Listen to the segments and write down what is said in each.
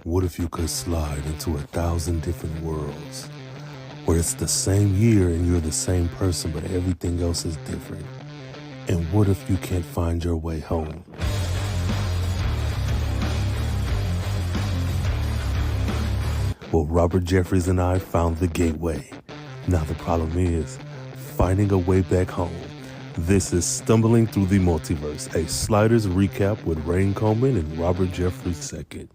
What if you could slide into 1,000 different worlds where it's the same year and you're the same person, but everything else is different? And what if you can't find your way home? Well, Robert Jeffries and I found the gateway. Now the problem is finding a way back home. This is Stumbling Through the Multiverse, a Sliders recap with Rain Coleman and Robert Jeffries II.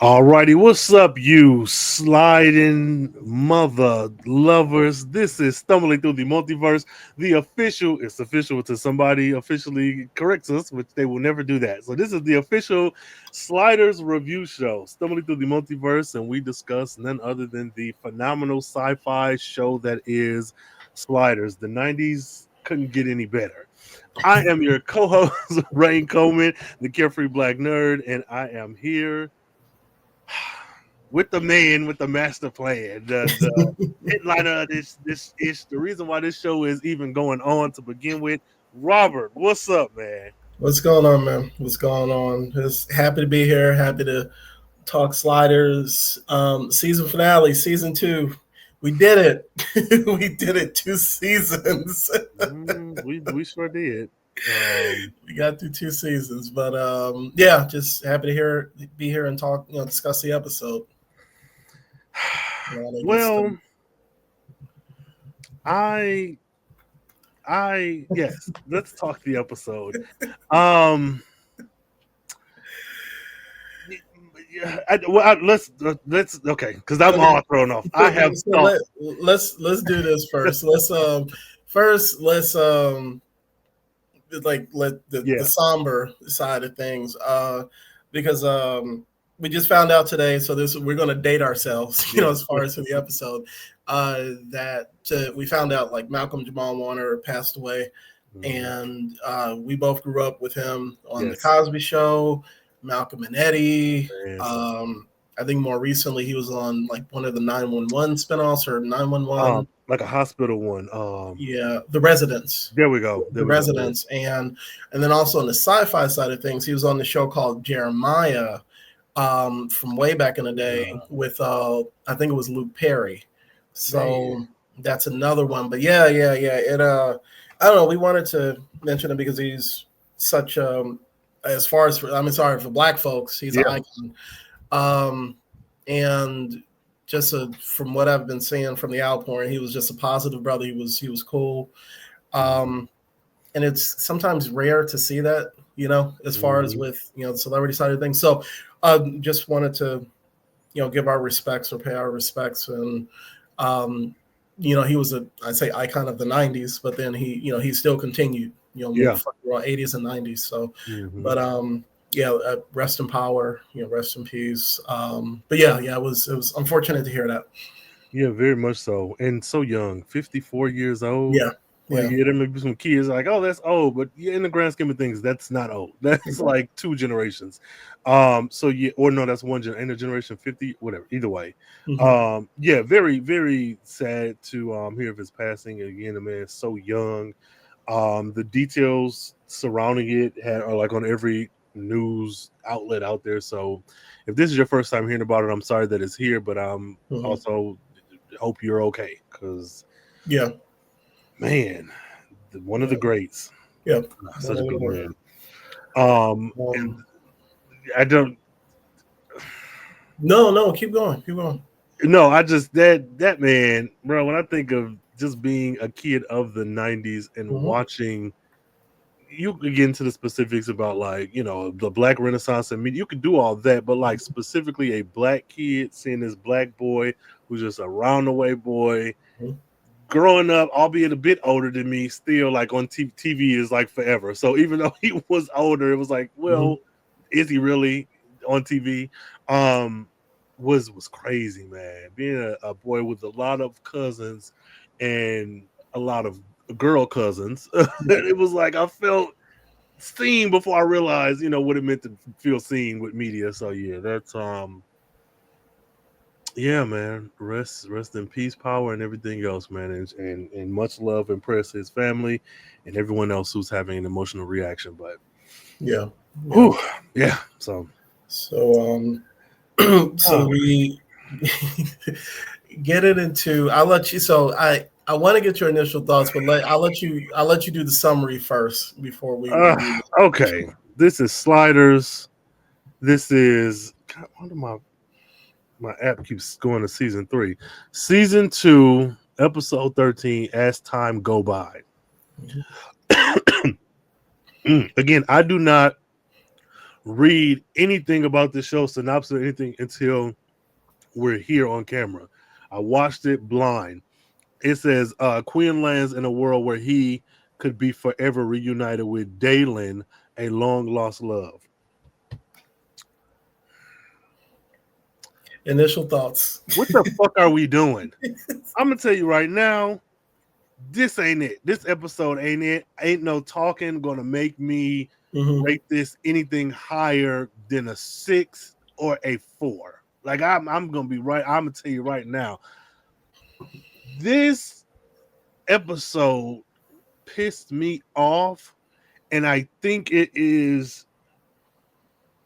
Alrighty, what's up, you sliding mother lovers? This is Stumbling Through the Multiverse, it's official until somebody officially corrects us, which they will never do that. So this is the official Sliders review show, Stumbling Through the Multiverse, and we discuss none other than the phenomenal sci-fi show that is Sliders. The 90s couldn't get any better. I am your co-host, Rain Coleman, the Carefree Black Nerd, and I am here with the man with the master plan, the headliner of this ish. The reason why this show is even going on to begin with. Robert, what's up, man? What's going on, man? What's going on? Just happy to be here. Happy to talk sliders. Season finale, season 2. We did it. We did it 2 seasons. We sure did. We got through 2 seasons, but yeah, just happy to be here and talk. Discuss the episode. Well, yes, let's talk the episode. Let's okay, because I'm all thrown off. I have thoughts. Let's do this first. Let's let the somber side of things, because we just found out today. So we're going to date ourselves, as far as for the episode, that we found out like Malcolm Jamal Warner passed away, and we both grew up with him on the Cosby Show, Malcolm and Eddie. I think more recently he was on like one of the 911 spinoffs or 911. Like a hospital one. The Residents. There we go. The Residents. And then also on the sci-fi side of things, he was on the show called Jeremiah, from way back in the day with I think it was Luke Perry. So that's another one. But yeah. It I don't know. We wanted to mention him because he's such as far as for Black folks, he's an icon. And just from what I've been seeing from the outpouring, he was just a positive brother. He was cool. And it's sometimes rare to see that, as far as with, the celebrity side of things. So just wanted to, give our respects or pay our respects. And, he was I'd say icon of the 90s, but then he still continued, around 80s and 90s. So, but rest in power, rest in peace. But it was unfortunate to hear that. Yeah, very much so. And so young, 54 years old. Yeah. There may be some kids like, oh, that's old, but in the grand scheme of things, that's not old. That's like 2 generations. That's one generation, in a generation 50, whatever. Either way, very, very sad to hear of his passing. Again, the man is so young. The details surrounding it are like on every news outlet out there. So, if this is your first time hearing about it, I'm sorry that it's here, but also hope you're okay, because man, one of the greats. Yeah, such a good man. And I don't. No, keep going. No, I just that man, bro. When I think of just being a kid of the 90s and watching, you could get into the specifics about like, the Black Renaissance and you could do all that, but like specifically a Black kid seeing this Black boy who's just a round-the-way boy. Growing up, albeit a bit older than me, still like on TV is like forever. So even though he was older, it was like, well, is he really on TV? Was crazy, man. Being a boy with a lot of cousins and a lot of girl cousins, it was like I felt seen before I realized, what it meant to feel seen with media. So yeah, that's Yeah, man. Rest in peace, power, and everything else, man. And much love and prayers to his family and everyone else who's having an emotional reaction. But Yeah. whew, yeah. So So we get it into. I'll let you. So I want to get your initial thoughts, but I'll let you do the summary first before we do that. okay. This is Sliders. This is God, what am I my app keeps going to season 3. Season 2, episode 13, As Time Go By. Again, I do not read anything about the show, synopsis or anything until we're here on camera. I watched it blind. It says Quinn lands in a world where he could be forever reunited with Dalen, a long lost love. Initial thoughts. What the fuck are we doing? I'm gonna tell you right now, this ain't it. This episode ain't it. Ain't no talking gonna make me rate this anything higher than a 6 or a 4. Like I'm gonna be right. I'm gonna tell you right now. This episode pissed me off, and I think it is.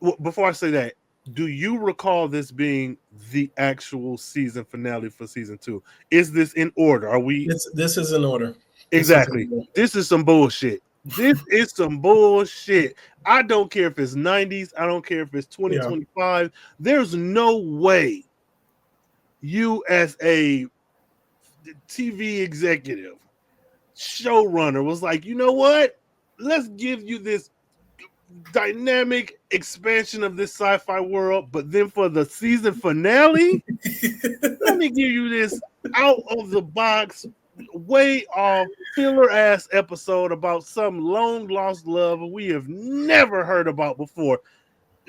Well, before I say that, do you recall this being the actual season finale for season 2? Is this in order? Are we? This is in order. Exactly. This is some bullshit. This is some bullshit. I don't care if it's 90s. I don't care if it's 2025. There's no way you, as a TV executive, showrunner, was like, you know what? Let's give you this dynamic expansion of this sci-fi world, but then for the season finale, let me give you this out of the box, way off filler ass episode about some long lost love we have never heard about before.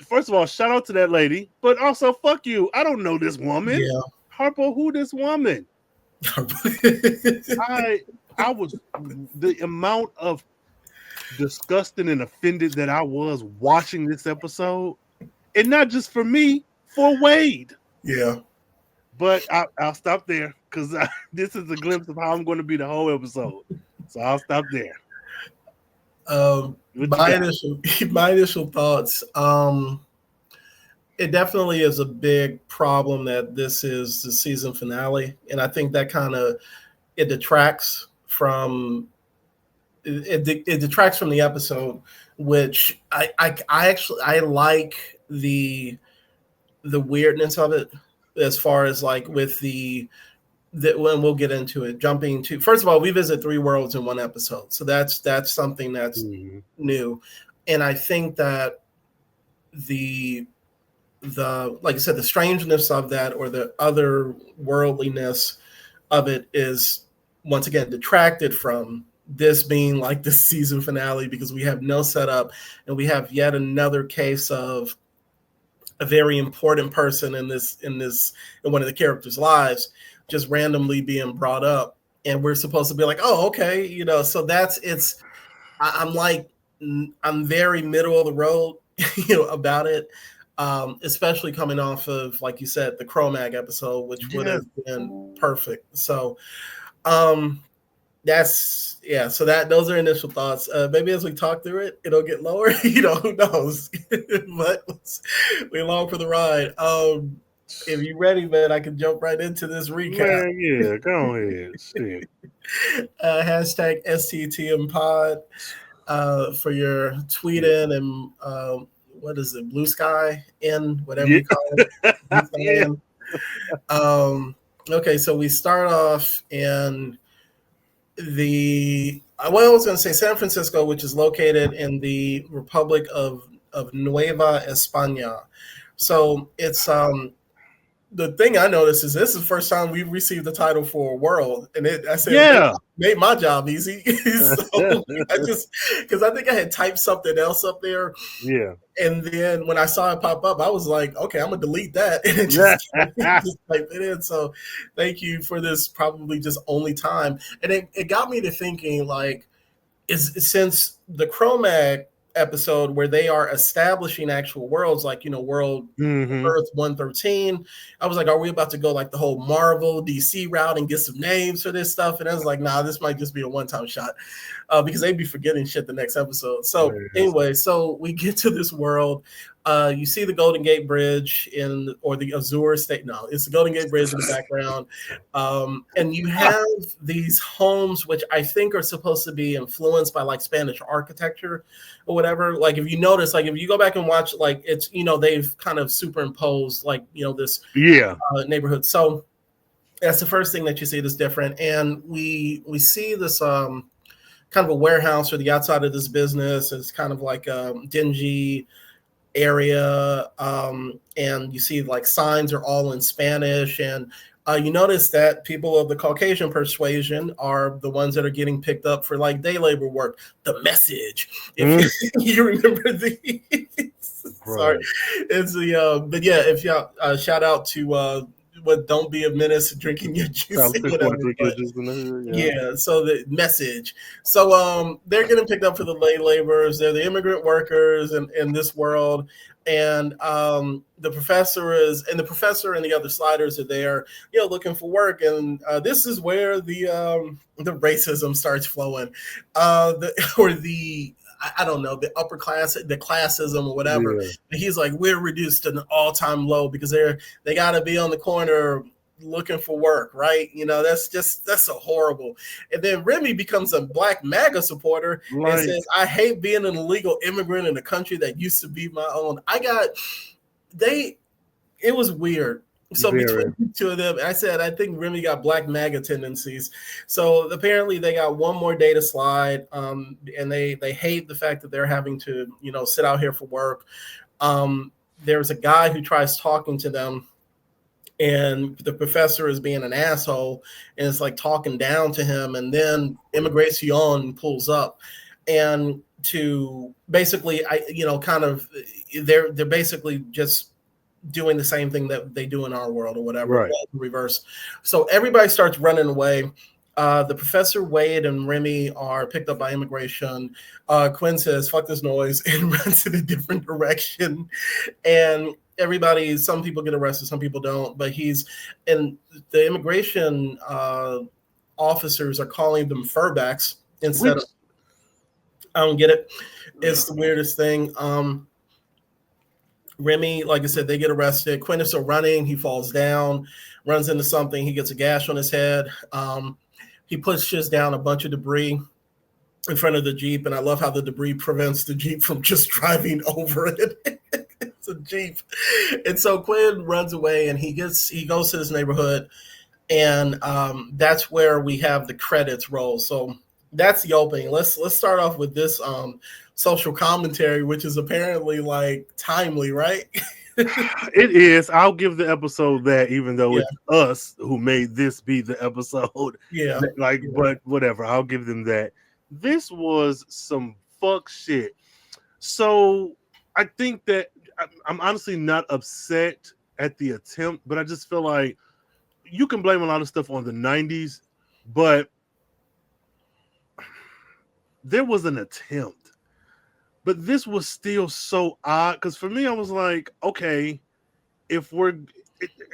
First of all, shout out to that lady, but also fuck you. I don't know this woman. Yeah. Harpo, who this woman? I was the amount of disgusted and offended that I was watching this episode, and not just for me, for Wade. Yeah. But I'll stop there because this is a glimpse of how I'm going to be the whole episode. So I'll stop there. My initial thoughts. It definitely is a big problem that this is the season finale, and I think that kind of it detracts from it detracts from the episode, which I actually like the weirdness of it, as far as like with when we'll get into it. Jumping to, first of all, we visit 3 worlds in one episode, so that's something that's new, and I think that the like I said, the strangeness of that, or the otherworldliness of it, is once again detracted from this being like the season finale, because we have no setup, and we have yet another case of a very important person in one of the characters' lives just randomly being brought up, and we're supposed to be like, oh, okay, so I'm very middle of the road about it, especially coming off of, like you said, the Cro-Mag episode, which would have been perfect. So so those are initial thoughts. Maybe as we talk through it, it'll get lower. Who knows? But we're along for the ride. If you're ready, man, I can jump right into this recap. Man, yeah, go ahead. Shit. Hashtag STTM pod for your tweeting and what is it, Bluesky in whatever you call it. Okay, so we start off in I was going to say San Francisco, which is located in the Republic of Nueva España. So it's the thing I noticed is this is the first time we've received the title for a world, and made my job easy. So because I think I had typed something else up there. Yeah. And then when I saw it pop up, I was like, okay, I'm gonna delete that, and just type it in. So thank you for this, probably just only time. And it got me to thinking, like, since the Cro-Mag episode where they are establishing actual worlds, like, you know, world Earth 113. I was like, are we about to go like the whole Marvel DC route and get some names for this stuff? And I was like, nah, this might just be a one-time shot, because they'd be forgetting shit the next episode. So anyway, so we get to this world. You see the Golden Gate Bridge or the Azure State. No, it's the Golden Gate Bridge in the background. And you have these homes, which I think are supposed to be influenced by like Spanish architecture or whatever. Like if you notice, like if you go back and watch, like it's, you know, they've kind of superimposed like, you know, this neighborhood. So that's the first thing that you see that's different. And we see this kind of a warehouse or the outside of this business. It's kind of like a dingy area, and you see like signs are all in Spanish, and you notice that people of the Caucasian persuasion are the ones that are getting picked up for like day labor work. The Message, if you remember these. Sorry, it's the but yeah, if y'all shout out to don't be a menace drinking your juice. Yeah, so the Message. So they're getting picked up for the lay laborers. They're the immigrant workers in this world. And the professor and the other sliders are there, you know, looking for work. And this is where the racism starts flowing. I don't know, the upper class, the classism or whatever. Yeah. He's like, we're reduced to an all-time low because they got to be on the corner looking for work, right? You know, that's so horrible. And then Remy becomes a Black MAGA supporter and says, I hate being an illegal immigrant in a country that used to be my own. It was weird. So between the two of them, I said, I think Remy got Black MAGA tendencies. So apparently they got one more day to slide, and they hate the fact that they're having to, you know, sit out here for work. There's a guy who tries talking to them, and the professor is being an asshole, and it's like talking down to him, and then Immigration pulls up, and to basically, they're basically just doing the same thing that they do in our world or whatever, right. Reverse. So everybody starts running away. The professor, Wade, and Remy are picked up by immigration. Quinn says, fuck this noise, and runs in a different direction. And some people get arrested, some people don't, but and the immigration officers are calling them furbacks instead of, I don't get it. It's the weirdest thing. Remy, like I said, they get arrested. Quinn is still running. He falls down, runs into something. He gets a gash on his head. He pushes down a bunch of debris in front of the Jeep, and I love how the debris prevents the Jeep from just driving over it. It's a Jeep. And so Quinn runs away, and he goes to this neighborhood, and that's where we have the credits roll. So that's the opening. Let's start off with this social commentary, which is apparently like timely, right? It is. I'll give the episode that, even though it's us who made this be the episode. Yeah. But whatever. I'll give them that. This was some fuck shit. So I think that I'm honestly not upset at the attempt, but I just feel like you can blame a lot of stuff on the 90s, but there was an attempt. But this was still so odd, because for me, I was like, okay, it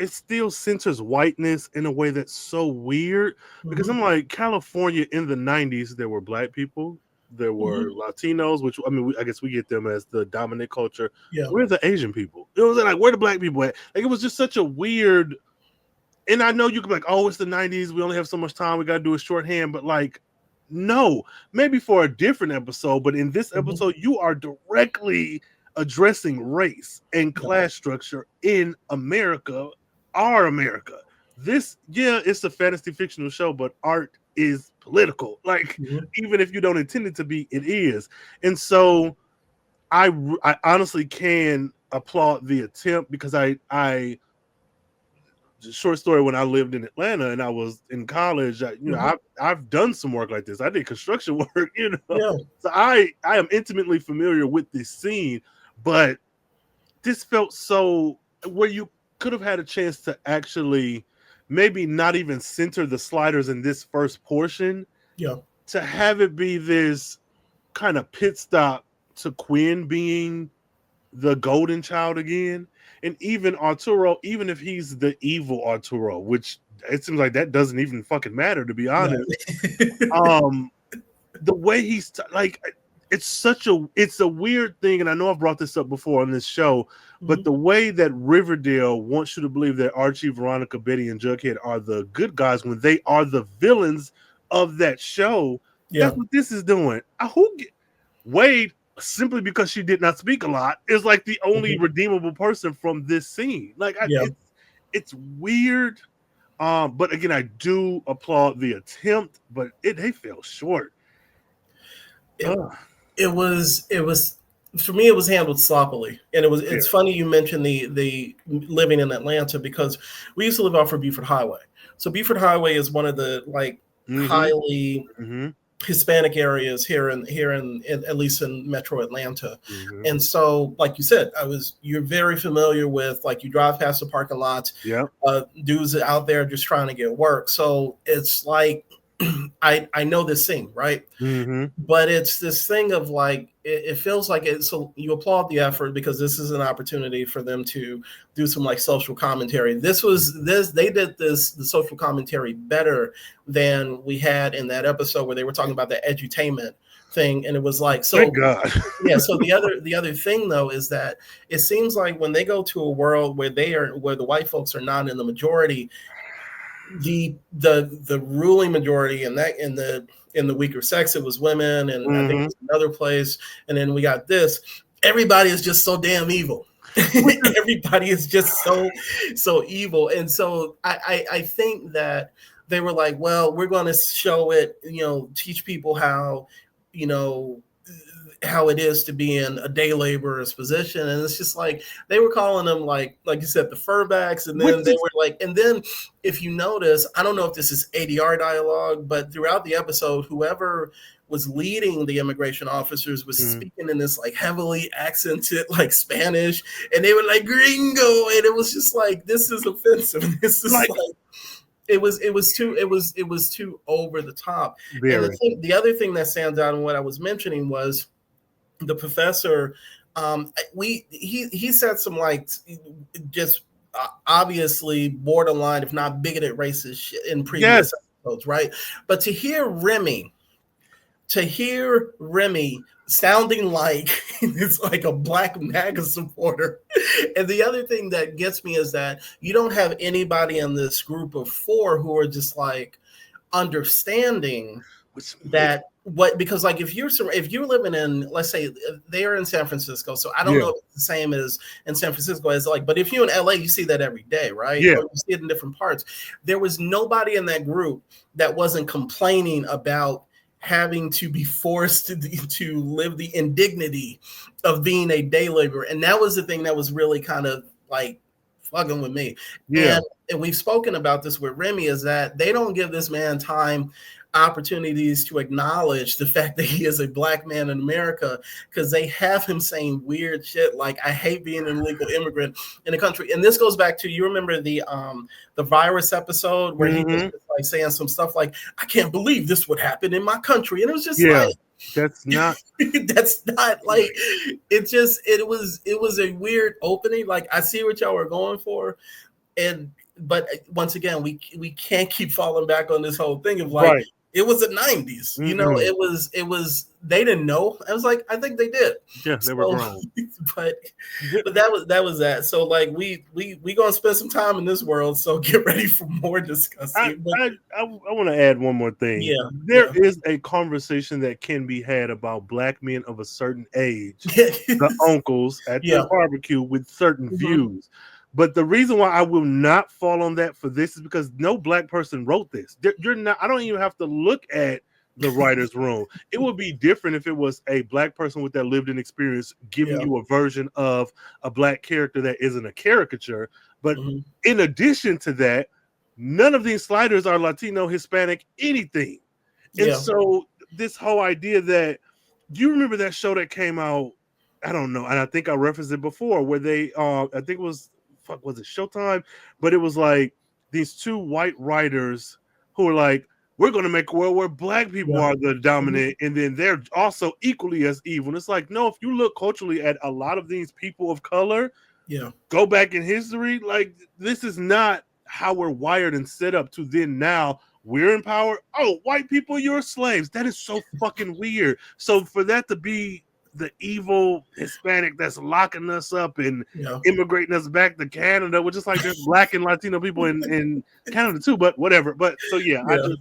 still centers whiteness in a way that's so weird, because I'm like, California in the 90s, there were Black people, there were Latinos, which, I mean, I guess we get them as the dominant culture. Yeah. Where are the Asian people? It was like, where the Black people at? Like, it was just such a weird, and I know you could be like, oh, it's the 90s, we only have so much time, we got to do a shorthand, but like, no, maybe for a different episode, but in this episode, you are directly addressing race and class structure in America, our America. This, it's a fantasy fictional show, but art is political. Like, even if you don't intend it to be, it is. And so I honestly can applaud the attempt, because short story, when I lived in Atlanta and I was in college, I've done some work like this. I did construction work, So I am intimately familiar with this scene, but this felt so where you could have had a chance to actually maybe not even center the sliders in this first portion, to have it be this kind of pit stop to Quinn being the golden child again. And even Arturo, even if he's the evil Arturo, which it seems like that doesn't even fucking matter, to be honest. No. The way he's like, it's a weird thing, and I know I've brought this up before on this show, but the way that Riverdale wants you to believe that Archie, Veronica, Betty, and Jughead are the good guys when they are the villains of that show. That's what this is doing. Wade, simply because she did not speak a lot, is like the only redeemable person from this scene. Like, it's weird. But again, I do applaud the attempt, but they fell short. It was for me, it was handled sloppily, and it's funny you mentioned the living in Atlanta, because we used to live off of Buford Highway. So Buford Highway is one of the highly Hispanic areas here in at least in Metro Atlanta. And so, like you said, you're very familiar with, like, you drive past the parking lots, dudes out there just trying to get work. So it's like, I know this scene, right? But it's this thing of like, it feels like it. So you applaud the effort because this is an opportunity for them to do some like social commentary. They did the social commentary better than we had in that episode where they were talking about the edutainment thing. And it was like, so thank God. Yeah. So the other thing though is that it seems like when they go to a world where the white folks are not in the majority, the ruling majority in the weaker sex, it was women, and I think it was another place, and then we got this. Everybody is just so damn evil. Everybody is just so evil, and so I think that they were like, well, we're going to show it, teach people how it is to be in a day laborer's position. And it's just like, they were calling them like you said, the furbacks. And then they were like, and then if you notice, I don't know if this is ADR dialogue, but throughout the episode, whoever was leading the immigration officers was speaking in this like heavily accented like Spanish, and they were like gringo, and it was just like, this is offensive. This is like it was too over the top. Very. And the other thing that stands out in what I was mentioning was the professor. He said some like just obviously borderline, if not bigoted, racist shit in previous episodes, right? But to hear Remy sounding like it's like a black MAGA supporter. And the other thing that gets me is that you don't have anybody in this group of four who are just like understanding that because like if you're living in, let's say they're in San Francisco, so I don't know if it's the same as in San Francisco as like, but if you're in LA, you see that every day, right? Or you see it in different parts. There was nobody in that group that wasn't complaining about having to be forced to live the indignity of being a day laborer. And that was the thing that was really kind of like fucking with me. And we've spoken about this with Remy, is that they don't give this man opportunities to acknowledge the fact that he is a black man in America, because they have him saying weird shit like, I hate being an illegal immigrant in the country. And this goes back to, you remember the virus episode where he was like saying some stuff like, I can't believe this would happen in my country. And it was just like, that's not like, it was a weird opening. Like, I see what y'all were going for. But once again, we can't keep falling back on this whole thing of like, it was the 90s, it was, they didn't know. I was like, I think they did. Yeah, they were wrong. But that was that. So like, we gonna spend some time in this world. So get ready for more discussing. I want to add one more thing. Yeah, there is a conversation that can be had about black men of a certain age, the uncles at the barbecue with certain views. But the reason why I will not fall on that for this is because no black person wrote this. You're not. I don't even have to look at the writer's room. It would be different if it was a black person with that lived-in experience giving you a version of a black character that isn't a caricature. But in addition to that, none of these sliders are Latino, Hispanic, anything. And so this whole idea that, do you remember that show that came out? I don't know, and I think I referenced it before, where they, I think it was it Showtime? But it was like these two white writers who were like, we're going to make a world where black people are the dominant, and then they're also equally as evil. And it's like, no, if you look culturally at a lot of these people of color, go back in history, like this is not how we're wired and set up to then now we're in power. Oh, white people, you're slaves. That is so fucking weird. So for that to be the evil Hispanic that's locking us up and immigrating us back to Canada, which is like there's black and Latino people in Canada too, but whatever. But so I just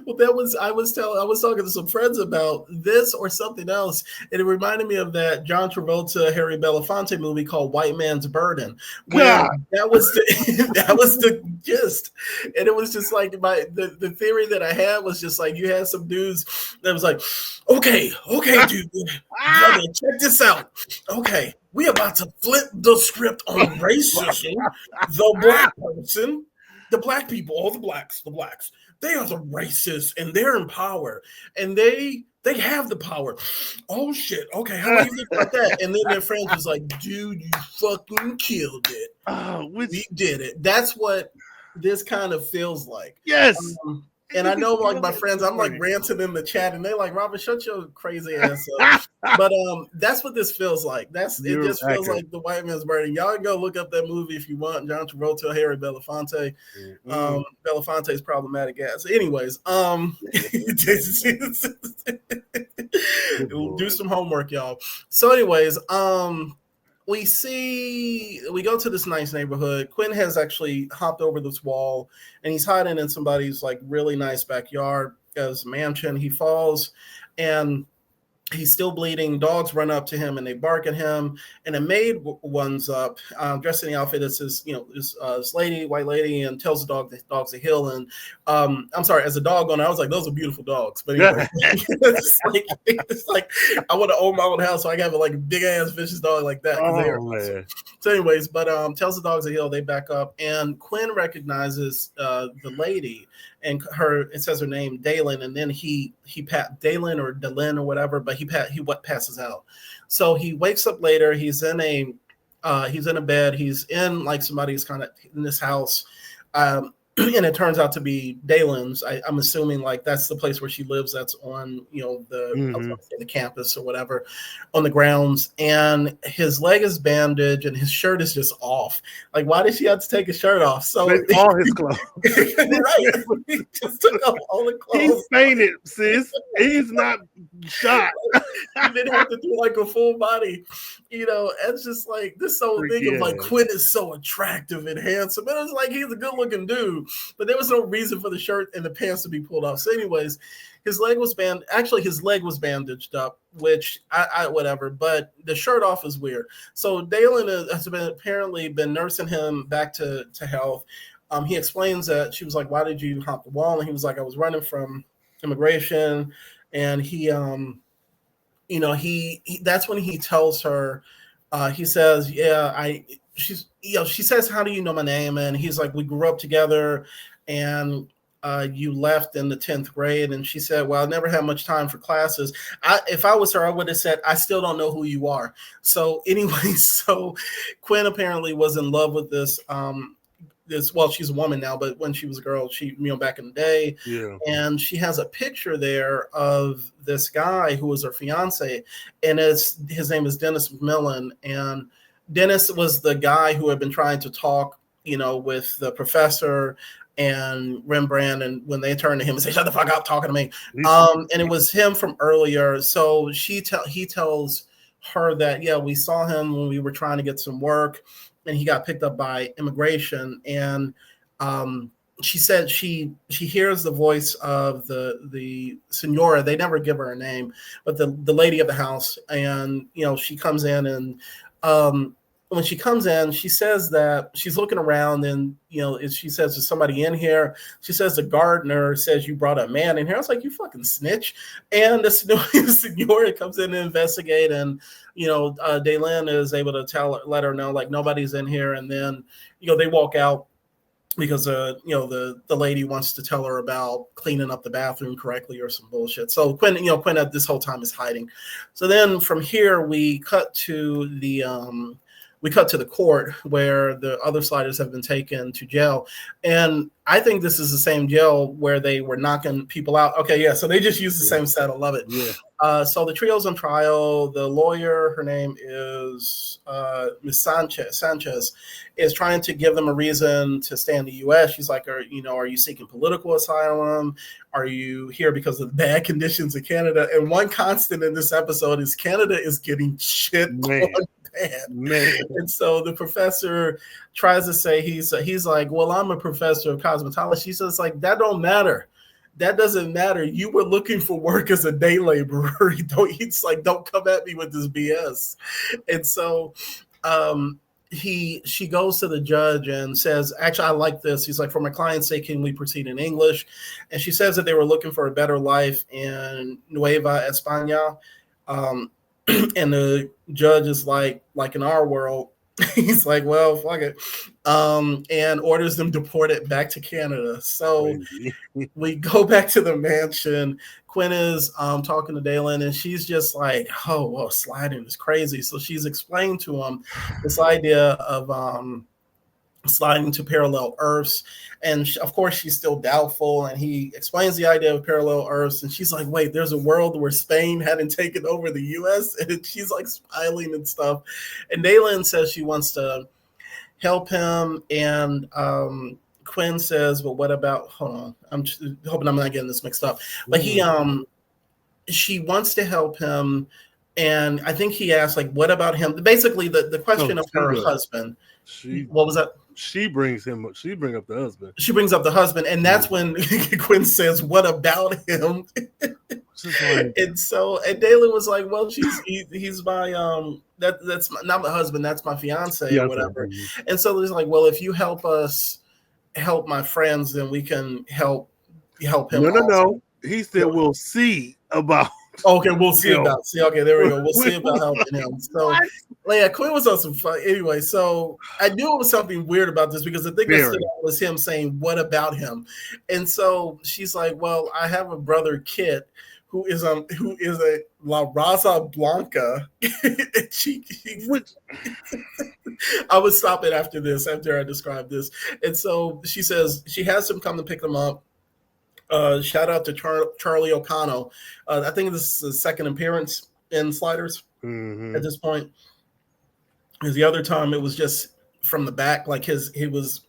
well, I was talking to some friends about this or something else, and it reminded me of that John Travolta, Harry Belafonte movie called White Man's Burden, where that was the gist, and it was just like the theory that I had was just like you had some dudes that was like, okay, dude, brother, check this out, okay. We about to flip the script on racism. The black person, the black people, all the blacks, they are the racists and they're in power and they have the power. Oh shit. Okay, how do you think about that? And then their friends was like, dude, you fucking killed it. We did it. That's what this kind of feels like. Yes. And I know, like my friends, I'm like ranting in the chat, and they're like, "Robert, shut your crazy ass up." But that's what this feels like. It just feels like the White Man's Burden. Y'all can go look up that movie if you want. John Travolta, Harry Belafonte. Belafonte's problematic ass. Anyways, do some homework, y'all. So, anyways, we go to this nice neighborhood. Quinn has actually hopped over this wall and he's hiding in somebody's like really nice backyard as a mansion. He falls and he's still bleeding. Dogs run up to him and they bark at him. And a maid runs up, dressed in the outfit that says, this lady, white lady, and tells the dog the dog's a hill. And I'm sorry, as a dog owner, I was like, those are beautiful dogs. But anyway, it's like I want to own my own house, so I have like a big ass vicious dog like that. Man. So, anyways, but tells the dog's a hill. They back up, and Quinn recognizes the lady. And it says her name, Dalen, and then he Dalen or Dalen or whatever, but he passes out. So he wakes up later. He's in a bed. He's in like somebody's kind of in this house, and it turns out to be Dalen's. I'm assuming like that's the place where she lives. That's on the campus or whatever, on the grounds. And his leg is bandaged and his shirt is just off. Like, why did she have to take his shirt off? So all his clothes, right? He just took off all the clothes. He's fainted, sis. He's not shot. He didn't have to do like a full body. It's just like this whole thing of like Quinn is so attractive and handsome. And it's like he's a good looking dude. But there was no reason for the shirt and the pants to be pulled off. So, anyways, his leg was bandaged up, which I whatever. But the shirt off is weird. So Dalen has apparently been nursing him back to health. He explains that she was like, "Why did you hop the wall?" And he was like, "I was running from immigration." And he that's when he tells her. He says, she says, "How do you know my name?" And he's like, "We grew up together and you left in the 10th grade." And she said, "Well, I never had much time for classes." If I was her, I would have said, "I still don't know who you are." So anyway, so Quinn apparently was in love with this, well, she's a woman now, but when she was a girl, back in the day. Yeah. And she has a picture there of this guy who was her fiance. And his name is Dennis McMillan. And Dennis was the guy who had been trying to talk, with the professor and Rembrandt. And when they turned to him and say, "Shut the fuck up, talking to me." And it was him from earlier. So he tells her that, "Yeah, we saw him when we were trying to get some work. And he got picked up by immigration." And she said she hears the voice of the senora. They never give her a name, but the lady of the house. And she comes in, and when she comes in, she says that she's looking around, and she says, "Is somebody in here?" She says the gardener says, "You brought a man in here." I was like, "You fucking snitch!" And the senora comes in to investigate, and Daylin is able to let her know like nobody's in here, and then they walk out because the lady wants to tell her about cleaning up the bathroom correctly or some bullshit. So Quinn at this whole time is hiding. So then from here we cut to we cut to the court where the other sliders have been taken to jail. And I think this is the same jail where they were knocking people out. Okay, yeah, so they just used the same set. I love it. Yeah. So the trio's on trial. The lawyer, her name is Miss Sanchez, is trying to give them a reason to stay in the U.S. She's like, are you seeking political asylum? Are you here because of the bad conditions in Canada? And one constant in this episode is Canada is getting shit on bad. Man. And so the professor tries to say he's like, well, I'm a professor of cosmetology. She says, like, that don't matter. That doesn't matter. You were looking for work as a day laborer. Don't come at me with this BS. And so she goes to the judge and says, actually, I like this. He's like, for my client's sake, can we proceed in English? And she says that they were looking for a better life in Nueva España. And the judge is like in our world, he's like, well, fuck it, and orders them deported back to Canada. So we go back to the mansion. Quinn is talking to Dalen, and she's just like, oh, well, sliding is crazy. So she's explained to him this idea of sliding to parallel Earths. And of course, she's still doubtful. And he explains the idea of parallel Earths. And she's like, wait, there's a world where Spain hadn't taken over the US. And she's like smiling and stuff. And Dalen says she wants to help him. And Quinn says, well, what about, hold on, I'm just hoping I'm not getting this mixed up. But she wants to help him. And I think he asked, like, what about him? Basically, the question of her husband. What was that? She brings up the husband. She brings up the husband, and that's when Quinn says, "What about him?" And Dalen was like, "Well, he's my that's not my husband, that's my fiance or whatever." And so he's like, "Well, if you help us help my friends, then we can help him." No. He said, "We'll see about." Okay, we'll see about. See, okay, there we go. We'll see about helping him. So, yeah, Quinn was on some fun. Anyway, so I knew it was something weird about this because the thing that stood out was him saying, "What about him?" And so she's like, "Well, I have a brother, Kit, who is a La Raza Blanca." I would stop it after I described this. And so she says she has him come to pick them up. Shout out to Charlie O'Connell. I think this is his second appearance in Sliders at this point. Because the other time it was just from the back, like he was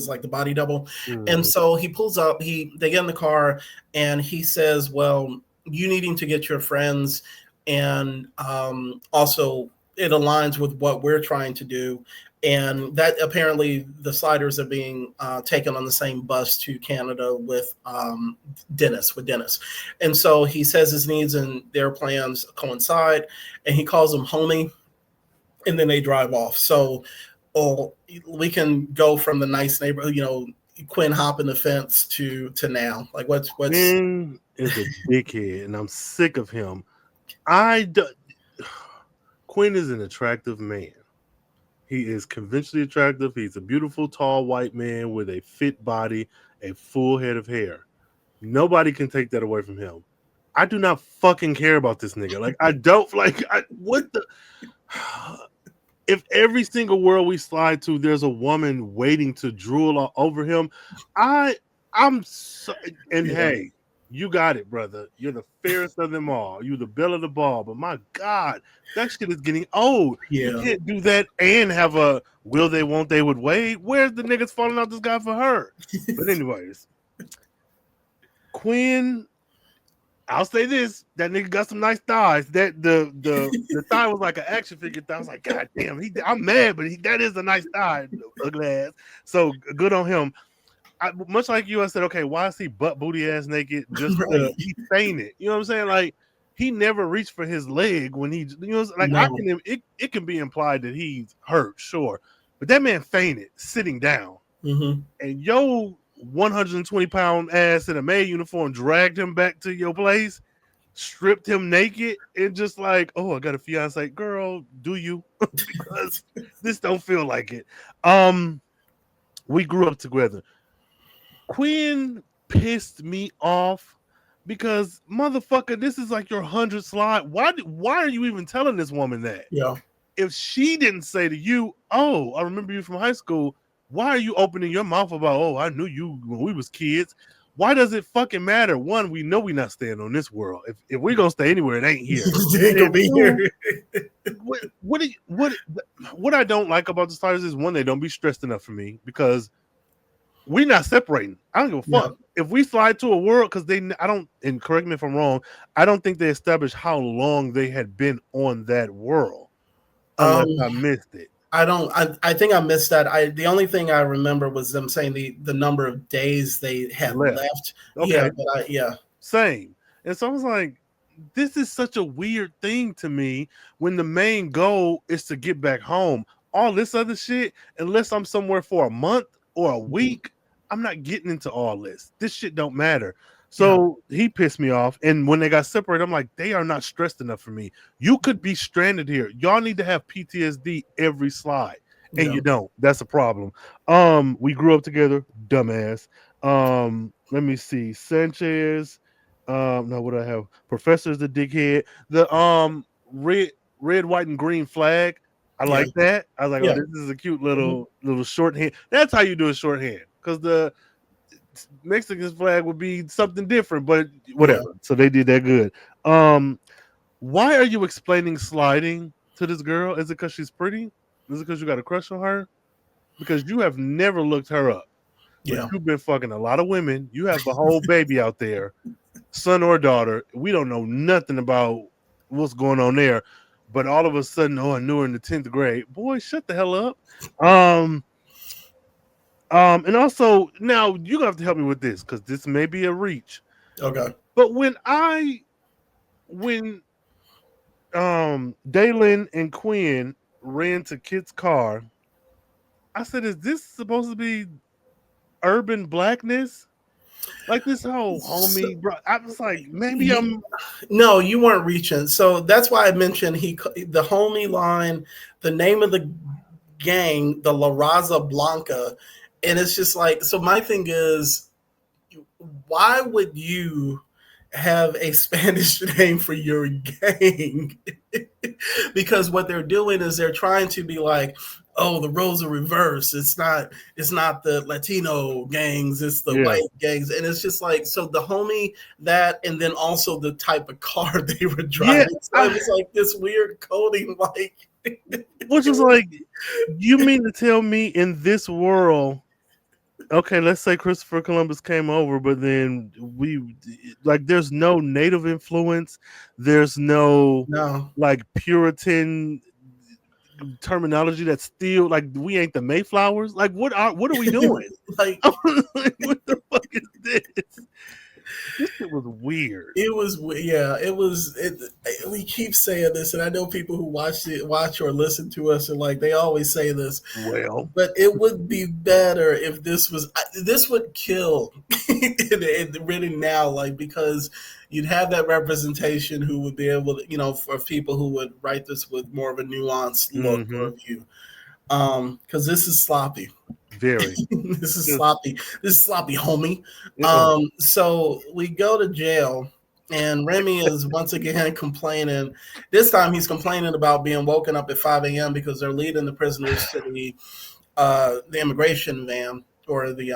like the body double. And so he pulls up, they get in the car, and he says, well, you needing to get your friends, and also it aligns with what we're trying to do. And that apparently the Sliders are being taken on the same bus to Canada with Dennis. And so he says his needs and their plans coincide, and he calls them homie, and then they drive off. So we can go from the nice neighborhood, Quinn hopping the fence to now. Like what's Quinn is a dickhead, and I'm sick of him. Quinn is an attractive man. He is conventionally attractive. He's a beautiful, tall, white man with a fit body, a full head of hair. Nobody can take that away from him. I do not fucking care about this nigga. Like, I don't, what the... If every single world we slide to, there's a woman waiting to drool all over him, I'm so... And hey, you got it, brother. You're the fairest of them all. You're the belle of the ball. But my God, that shit is getting old. Yeah. You can't do that and have a will they, won't they with Wade. Where's the niggas falling out this guy for her? But anyways, Quinn, I'll say this: that nigga got some nice thighs. That the thigh was like an action figure thigh. I was like, God damn, I'm mad, but that is a nice thigh, ugly ass. So good on him. Much like you, I said, okay, why is he butt booty ass naked? Just he fainted. You know what I'm saying? Like, he never reached for his leg when he, it can be implied that he's hurt, sure, but that man fainted sitting down, and yo 120-pound ass in a maid uniform dragged him back to your place, stripped him naked, and just like, oh, I got a fiance. Girl, do you? Because this don't feel like it. We grew up together. Quinn pissed me off because, motherfucker, this is like your 100th slide. Why are you even telling this woman that? Yeah. if she didn't say to you, "Oh, I remember you from high school," why are you opening your mouth about, "Oh, I knew you when we was kids"? Why does it fucking matter? One, we know we're not staying on this world. If we're gonna stay anywhere, it ain't here. It ain't gonna be here. What I don't like about the sliders is, one, they don't be stressed enough for me, because we're not separating. I don't give a fuck if we slide to a world, because I don't, and correct me if I'm wrong, I don't think they established how long they had been on that world, unless I missed it. I think I missed that. The only thing I remember was them saying the number of days they had left. Okay. Yeah, same. And so I was like, this is such a weird thing to me, when the main goal is to get back home. All this other shit, unless I'm somewhere for a month or a week, I'm not getting into all this. This shit don't matter. So he pissed me off. And when they got separated, I'm like, they are not stressed enough for me. You could be stranded here. Y'all need to have PTSD every slide. And you don't. That's a problem. We grew up together, dumbass. Let me see. Sanchez. No, what do I have? Professor's the dickhead. The red, white, and green flag. I like that. I was like, oh, this is a cute little shorthand. That's how you do a shorthand. Because the Mexican flag would be something different, but whatever. So they did that good. Why are you explaining sliding to this girl? Is it because she's pretty? Is it because you got a crush on her? Because you have never looked her up. But you've been fucking a lot of women. You have a whole baby out there, son or daughter. We don't know nothing about what's going on there. But all of a sudden, oh, I knew her in the 10th grade. Boy, shut the hell up. And also, now you're gonna have to help me with this, because this may be a reach. Okay. But when Daylin and Quinn ran to Kit's car, I said, is this supposed to be urban blackness? Like this whole homie, bro. I was like, maybe I'm. No, you weren't reaching. So that's why I mentioned the homie line, the name of the gang, the La Raza Blanca. And it's just like, so my thing is, why would you have a Spanish name for your gang? Because what they're doing is they're trying to be like, oh, the roles are reversed. It's not the Latino gangs, it's the white gangs. And it's just like, so the homie, that, and then also the type of car they were driving. So it was like this weird coding, like. Which is like, you mean to tell me in this world, okay, let's say Christopher Columbus came over, but then there's no native influence. There's no like Puritan terminology that's still like, we ain't the Mayflowers. Like, what are we doing? Like, what the fuck is this? This shit was weird. It was, we keep saying this, and I know people who watch or listen to us, and like they always say this. Well, but it would be better if this would kill really now, like, because you'd have that representation who would be able to, for people who would write this with more of a nuanced look or view. Because this is sloppy. Very. This is sloppy. This is sloppy, homie. So we go to jail, and Remy is once again complaining. This time he's complaining about being woken up at 5 a.m. because they're leading the prisoners to the immigration van, or the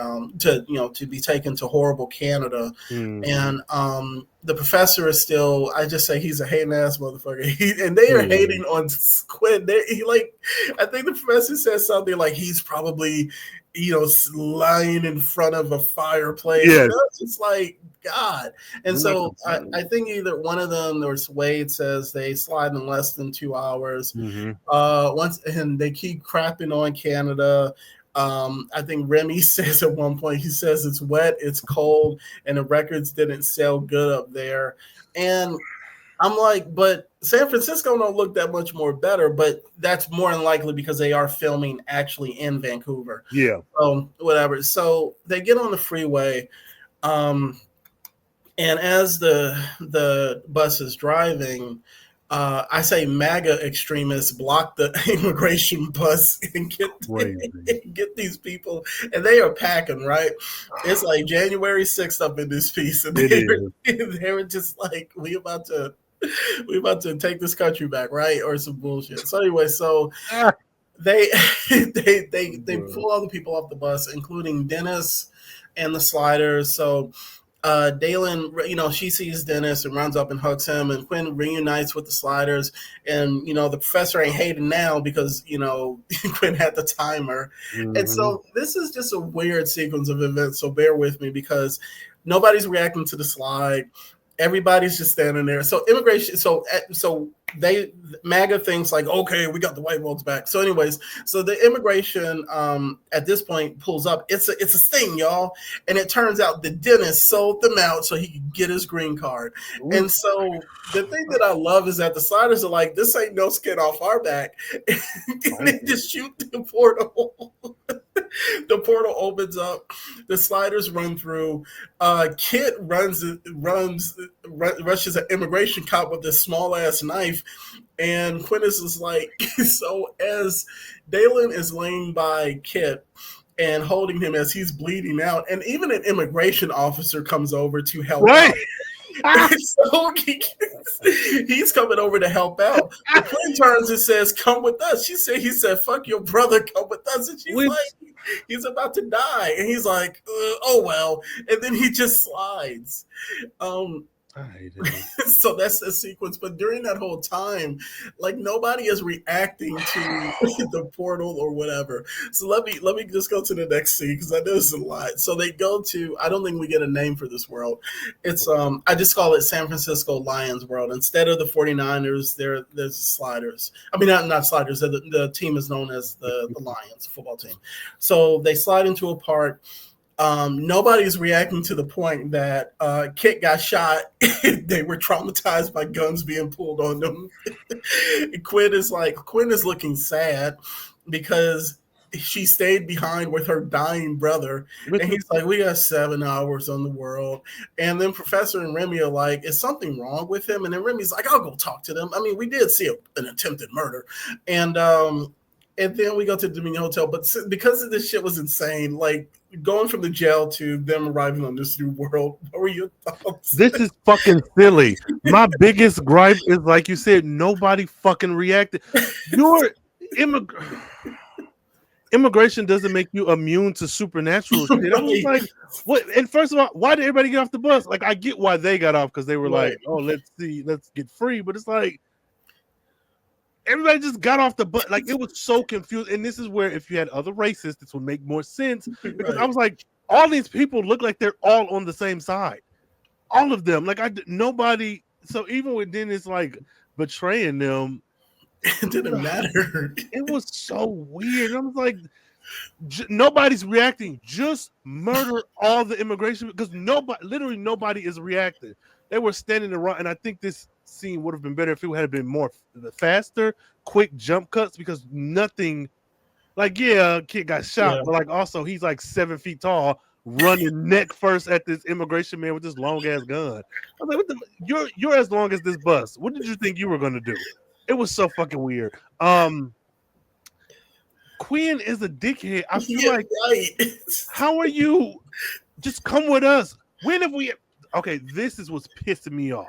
to be taken to horrible Canada. And the professor is still, I just say he's a hating ass motherfucker. And they are hating on Quinn. I think the professor says something like he's probably lying in front of a fireplace. Yes. It's just like, God. And so I think either one of them, or Wade, says they slide in less than 2 hours. And they keep crapping on Canada. I think Remy says at one point, he says it's wet, it's cold, and the records didn't sell good up there. And I'm like, but San Francisco don't look that much more better, but that's more than likely because they are filming actually in Vancouver. Yeah. So whatever. So they get on the freeway, and as the bus is driving, I say MAGA extremists block the immigration bus and get these people, and they are packing, right? It's like January 6th up in this piece, and they were just like, we about to We about to take this country back, right? Or some bullshit. So anyway, so Ah, they pull all the people off the bus, including Dennis and the Sliders. So Dalen, she sees Dennis and runs up and hugs him, and Quinn reunites with the Sliders. And, the professor ain't hating now because, Quinn had the timer. And so this is just a weird sequence of events. So bear with me because nobody's reacting to the slide. Everybody's just standing there. So immigration, so MAGA thinks like, okay, we got the white votes back. So anyways, so the immigration at this point pulls up. It's a thing, y'all. And it turns out the dentist sold them out so he could get his green card. Ooh. And so the thing that I love is that the Sliders are like, this ain't no skin off our back. And they just shoot the portal. The portal opens up. The Sliders run through. Kit rushes an immigration cop with this small ass knife, and Quinn is like, so as Dalen is laying by Kit and holding him as he's bleeding out, and even an immigration officer comes over to help out. So he's coming over to help out. But Quinn turns and says, "Come with us." He said, "Fuck your brother, come with us." And she's like, he's about to die, and he's like, "Oh well," and then he just slides. So that's the sequence. But during that whole time, like nobody is reacting to the portal or whatever. So let me just go to the next scene because I know it's a lot. So they go to, I don't think we get a name for this world. It's I just call it San Francisco Lions World. Instead of the 49ers, there's the Sliders. I mean not Sliders. The team is known as the Lions football team. So they slide into a park. Nobody's reacting to the point that Kit got shot. They were traumatized by guns being pulled on them. Quinn is looking sad because she stayed behind with her dying brother. And he's like, we got 7 hours on the world. And then Professor and Remy are like, is something wrong with him? And then Remy's like, I'll go talk to them. I mean, we did see an attempted murder. And then we go to the Dominion Hotel. But because this shit was insane, like going from the jail to them arriving on this new world, what were your thoughts? This is fucking silly. My biggest gripe is, like you said, nobody fucking reacted. Your immigration doesn't make you immune to supernatural shit. I was like, what? And first of all, why did everybody get off the bus? Like, I get why they got off because they were like, oh, let's get free. But it's like, everybody just got off the bus. Like, it was so confused. And this is where, if you had other races, this would make more sense. Because I was like, all these people look like they're all on the same side. All of them. Like, nobody. So even with Dennis, like, betraying them, it didn't matter. It was so weird. I was like, nobody's reacting. Just murder all the immigration because literally nobody is reacting. They were standing around, and I think this scene would have been better if it had been more faster, quick jump cuts because nothing. Like, yeah, kid got shot, but like also he's like 7 feet tall, running neck first at this immigration man with this long ass gun. I was like, you're as long as this bus. What did you think you were gonna do? It was so fucking weird. Quinn is a dickhead. I feel like, how are you? Just come with us. When have we? Okay, this is what's pissing me off.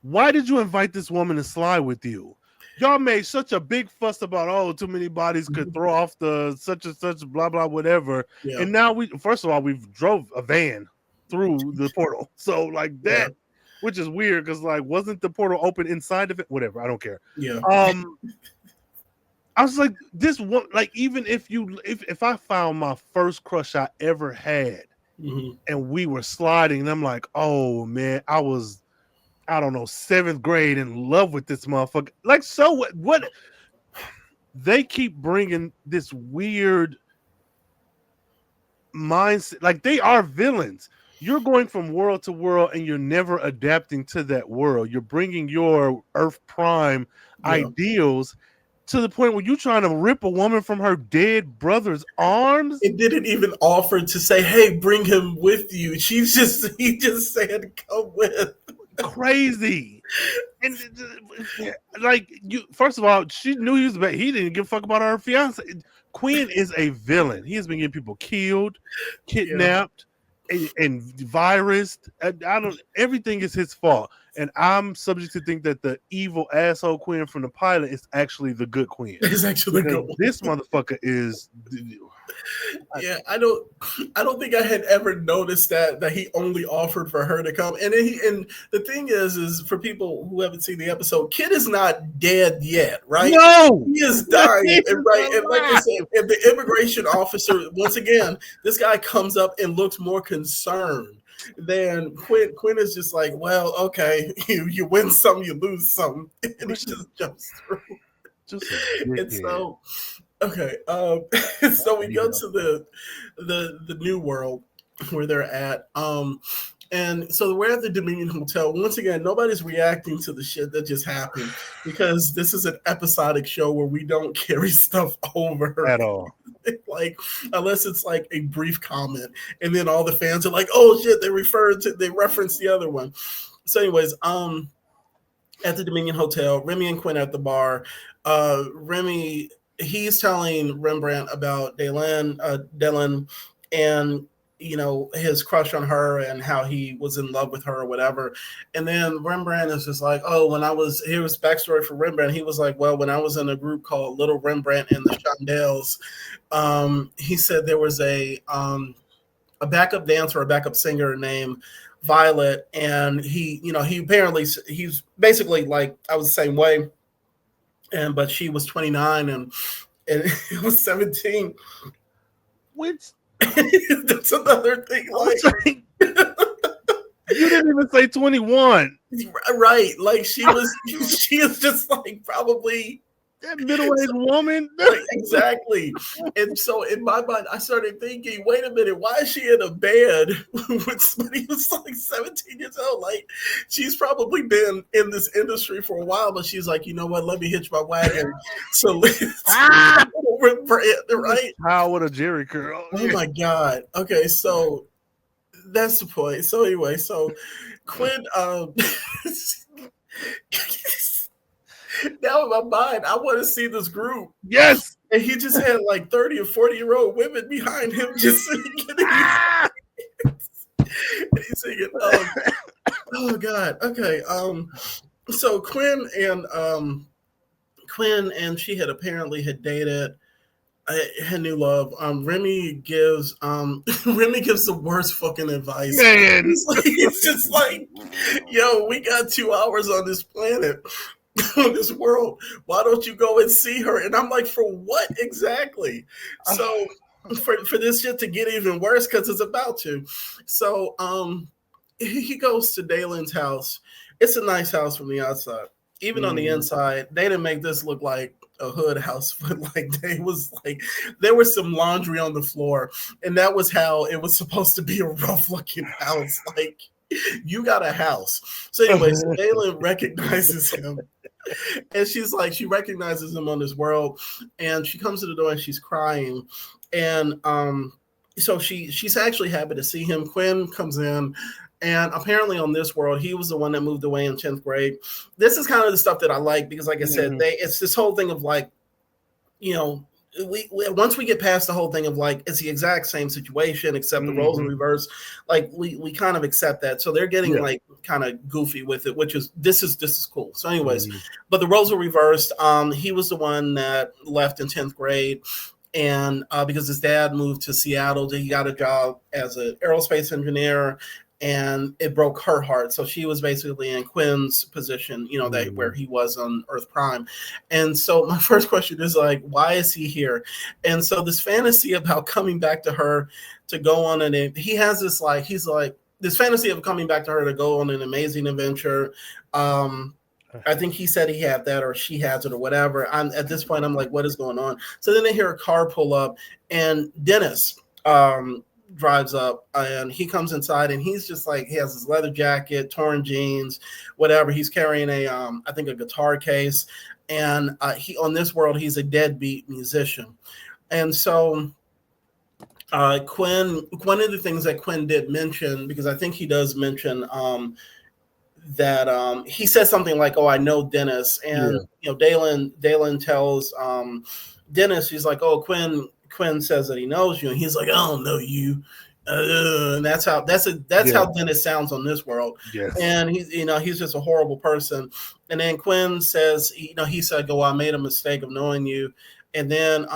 Why did you invite this woman to slide with you? Y'all made such a big fuss about, too many bodies could throw off the such and such, blah, blah, whatever. Yeah. And now first of all, we've drove a van through the portal. So like that, which is weird because like, wasn't the portal open inside of it? Whatever, I don't care. Yeah. I was like, this one, like, even if I found my first crush I ever had and we were sliding, and I'm like, oh man, I was, I don't know, 7th grade in love with this motherfucker. Like, so what? They keep bringing this weird mindset. Like, they are villains. You're going from world to world and you're never adapting to that world. You're bringing your Earth Prime ideals to the point where you're trying to rip a woman from her dead brother's arms. It didn't even offer to say, hey, bring him with you. He just said, come with. Crazy. And like, first of all, she knew he was bad. He didn't give a fuck about her fiance. Quinn is a villain. He has been getting people killed, kidnapped, and virused. Everything is his fault. And I'm subject to think that the evil asshole Quinn from the pilot is actually the good Quinn. It's actually Because the good one. this motherfucker is. Yeah, I don't think I had ever noticed that he only offered for her to come. And the thing is for people who haven't seen the episode, Kid is not dead yet, right? No, he is dying, and right. And like I said, if the immigration officer, once again, this guy comes up and looks more concerned than Quinn. Quinn is just like, well, okay, you win some, you lose some, and he just jumps through. And so. Okay, so we go to the new world where they're at, and so we're at the Dominion Hotel. Once again, nobody's reacting to the shit that just happened because this is an episodic show where we don't carry stuff over at all. Like, unless it's like a brief comment, and then all the fans are like, "Oh shit!" They reference the other one. So, anyways, at the Dominion Hotel, Remy and Quinn at the bar. Remy. He's telling Rembrandt about Dylan, and his crush on her and how he was in love with her or whatever. And then Rembrandt is just like, oh, here was backstory for Rembrandt. He was like, well, when I was in a group called Little Rembrandt and the Shondells, he said there was a backup dancer, a backup singer named Violet, and he apparently he's basically like I was the same way. But she was 29 and it was 17. Which that's another thing. Like, you didn't even say 21. Right. Like she is just like probably that middle-aged woman. Like, exactly. And so in my mind, I started thinking, wait a minute, why is she in a bed with somebody who's like 17 years old? Like, she's probably been in this industry for a while, but she's like, you know what, let me hitch my wagon. So let's right? How would a Jerry curl? Oh my God. Okay, so that's the point. So anyway, so Quinn now in my mind, I want to see this group. Yes. And he just had like 30 or 40-year-old women behind him just singing. And he's singing, oh God. Okay. So Quinn and she had dated, had new love. Remy gives the worst fucking advice. Man. It's just like, yo, we got 2 hours on this planet. On this world, why don't you go and see her? And I'm like, for what exactly? So for this shit to get even worse, because it's about to. So he goes to Dalen's house. It's a nice house from the outside. Even on the inside, they didn't make this look like a hood house, but like there was some laundry on the floor, and that was how it was supposed to be, a rough looking house. Like, you got a house. So anyway, so Dalen recognizes him. And she recognizes him on this world, and she comes to the door and she's crying. And so she's actually happy to see him. Quinn comes in, and apparently on this world, he was the one that moved away in 10th grade. This is kind of the stuff that I like because, like I said, it's this whole thing of like, we once we get past the whole thing of like it's the exact same situation except the roles in reverse, like we kind of accept that. So they're getting like kind of goofy with it, which is this is cool. So anyways, but the roles were reversed. He was the one that left in 10th grade, and because his dad moved to Seattle, he got a job as an aerospace engineer. And it broke her heart. So she was basically in Quinn's position, that where he was on Earth Prime. And so my first question is like, why is he here? And so this fantasy about coming back to her to go on he has this like, he's like this fantasy of coming back to her to go on an amazing adventure. I think he said he had that or she has it or whatever. At this point, I'm like, what is going on? So then they hear a car pull up and Dennis, drives up and he comes inside and he's just like, he has his leather jacket, torn jeans, whatever. He's carrying I think a guitar case, and he on this world he's a deadbeat musician. And so Quinn, one of the things that Quinn did mention, because I think he does mention that he says something like, oh, I know Dennis, and Dalen tells Dennis, he's like, oh, Quinn says that he knows you, and he's like, I don't know you. And that's how how Dennis sounds on this world. Yes. And he's just a horrible person. And then Quinn says, he said, "Go, I made a mistake of knowing you." And then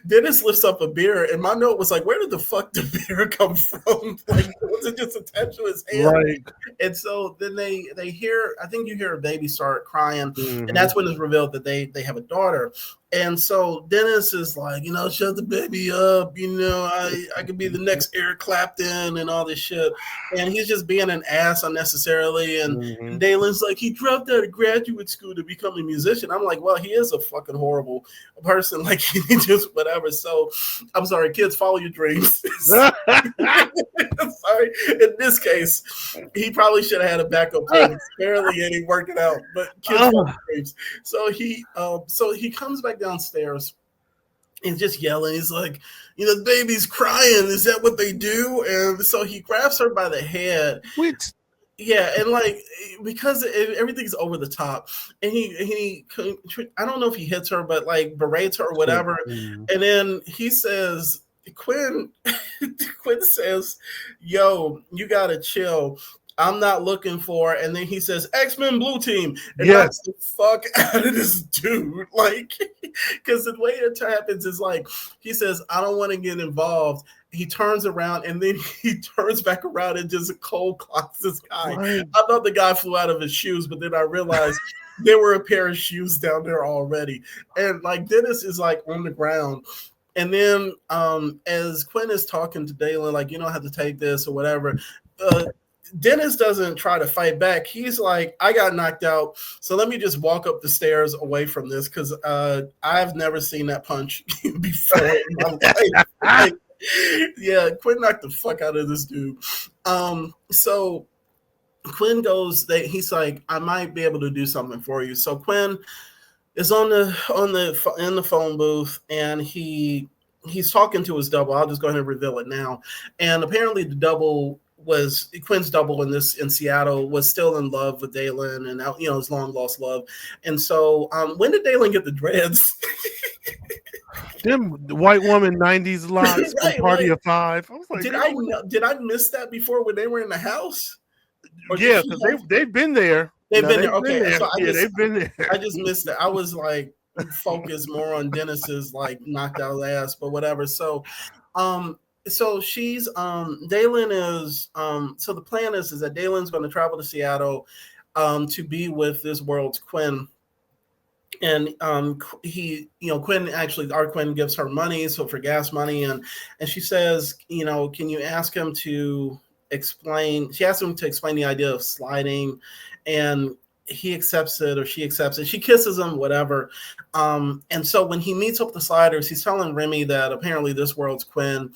Dennis lifts up a beer, and my note was like, "Where did the fuck the beer come from? Like, was it just attached to his hand?" Right. And so then they hear, I think you hear a baby start crying, and that's when it's revealed that they have a daughter. And so Dennis is like, shut the baby up. I could be the next Eric Clapton and all this shit. And he's just being an ass unnecessarily. And Dalen's like, he dropped out of graduate school to become a musician. I'm like, well, he is a fucking horrible person. Like, he just whatever. So I'm sorry, kids, follow your dreams. I'm sorry. In this case, he probably should have had a backup plan. Barely, and he worked it out. But kids follow your dreams. So he comes back downstairs and just yelling. He's like, the baby's crying. Is that what they do? And so he grabs her by the head. Which, yeah, and like, because everything's over the top, and he I don't know if he hits her, but like berates her or whatever. And then he says, Quinn says, "Yo, you gotta chill. I'm not looking for," and then he says, "X-Men Blue Team," and knocks the fuck out of this dude. Like, because the way it happens is like, he says, "I don't want to get involved." He turns around, and then he turns back around and just cold clocks this guy. Right. I thought the guy flew out of his shoes, but then I realized there were a pair of shoes down there already. And like, Dennis is like on the ground. And then as Quinn is talking to Dalen, like, you don't have to take this or whatever, Dennis doesn't try to fight back. He's like, I got knocked out, so let me just walk up the stairs away from this, because I've never seen that punch before in my life. Like, yeah, Quinn knocked the fuck out of this dude. So Quinn goes, he's like, I might be able to do something for you. So Quinn is in the phone booth, and he's talking to his double. I'll just go ahead and reveal it now. And apparently the double was Quinn's double in Seattle was still in love with Dalen, and his long lost love. And so when did Dalen get the dreads? Them white woman 90s locks from Party of Five. I was like, did I miss that before when they were in the house? Yeah, because they've been there. They've been there. Okay, so they've been there. I just missed it. I was like focused more on Dennis's like knocked out ass, but whatever. So so she's Dalen is so the plan is that Dalen's going to travel to Seattle to be with this world's Quinn. And Quinn actually, our Quinn gives her money, so for gas money, and she says, can you ask him to explain? She asked him to explain the idea of sliding, and he accepts it, or she accepts it. She kisses him, whatever. And so when he meets up with the sliders, he's telling Remy that apparently this world's Quinn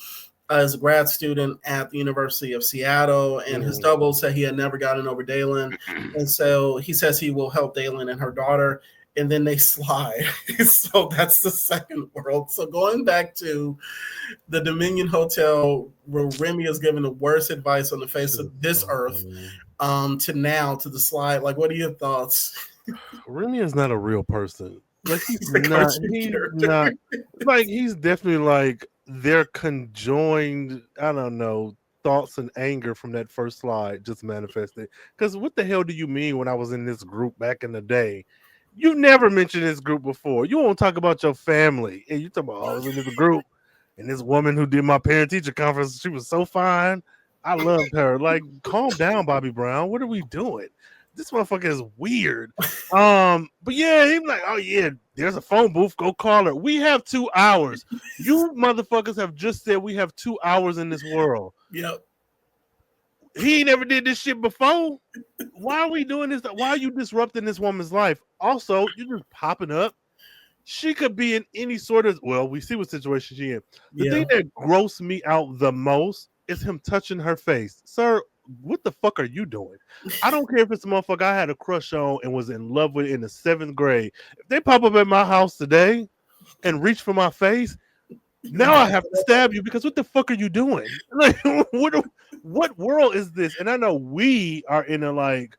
is a grad student at the University of Seattle, and his double said he had never gotten over Dalen, and so he says he will help Dalen and her daughter. And then they slide. So that's the second world. So going back to the Dominion Hotel, where Remy is giving the worst advice on the face of this earth, to the slide. Like, what are your thoughts? Remy is not a real person. Like, he's not. Like, he's definitely like their conjoined, I don't know, thoughts and anger from that first slide just manifested. Because what the hell do you mean when I was in this group back in the day? You never mentioned this group before. You won't talk about your family. And you talk about, I was in this group, and this woman who did my parent-teacher conference, she was so fine. I loved her. Like, calm down, Bobby Brown. What are we doing? This motherfucker is weird. But yeah, he's like, oh yeah, there's a phone booth. Go call her. We have 2 hours. You motherfuckers have just said we have 2 hours in this world. Yep. He never did this shit before. Why are we doing this? Why are you disrupting this woman's life? Also, you're just popping up. She could be in any sort of, well, we see what situation she's in. The thing that grossed me out the most is him touching her face. Sir, what the fuck are you doing? I don't care if it's a motherfucker I had a crush on and was in love with in the 7th grade. If they pop up at my house today and reach for my face, now I have to stab you, because what the fuck are you doing? Like, what world is this? And I know we are in a, like,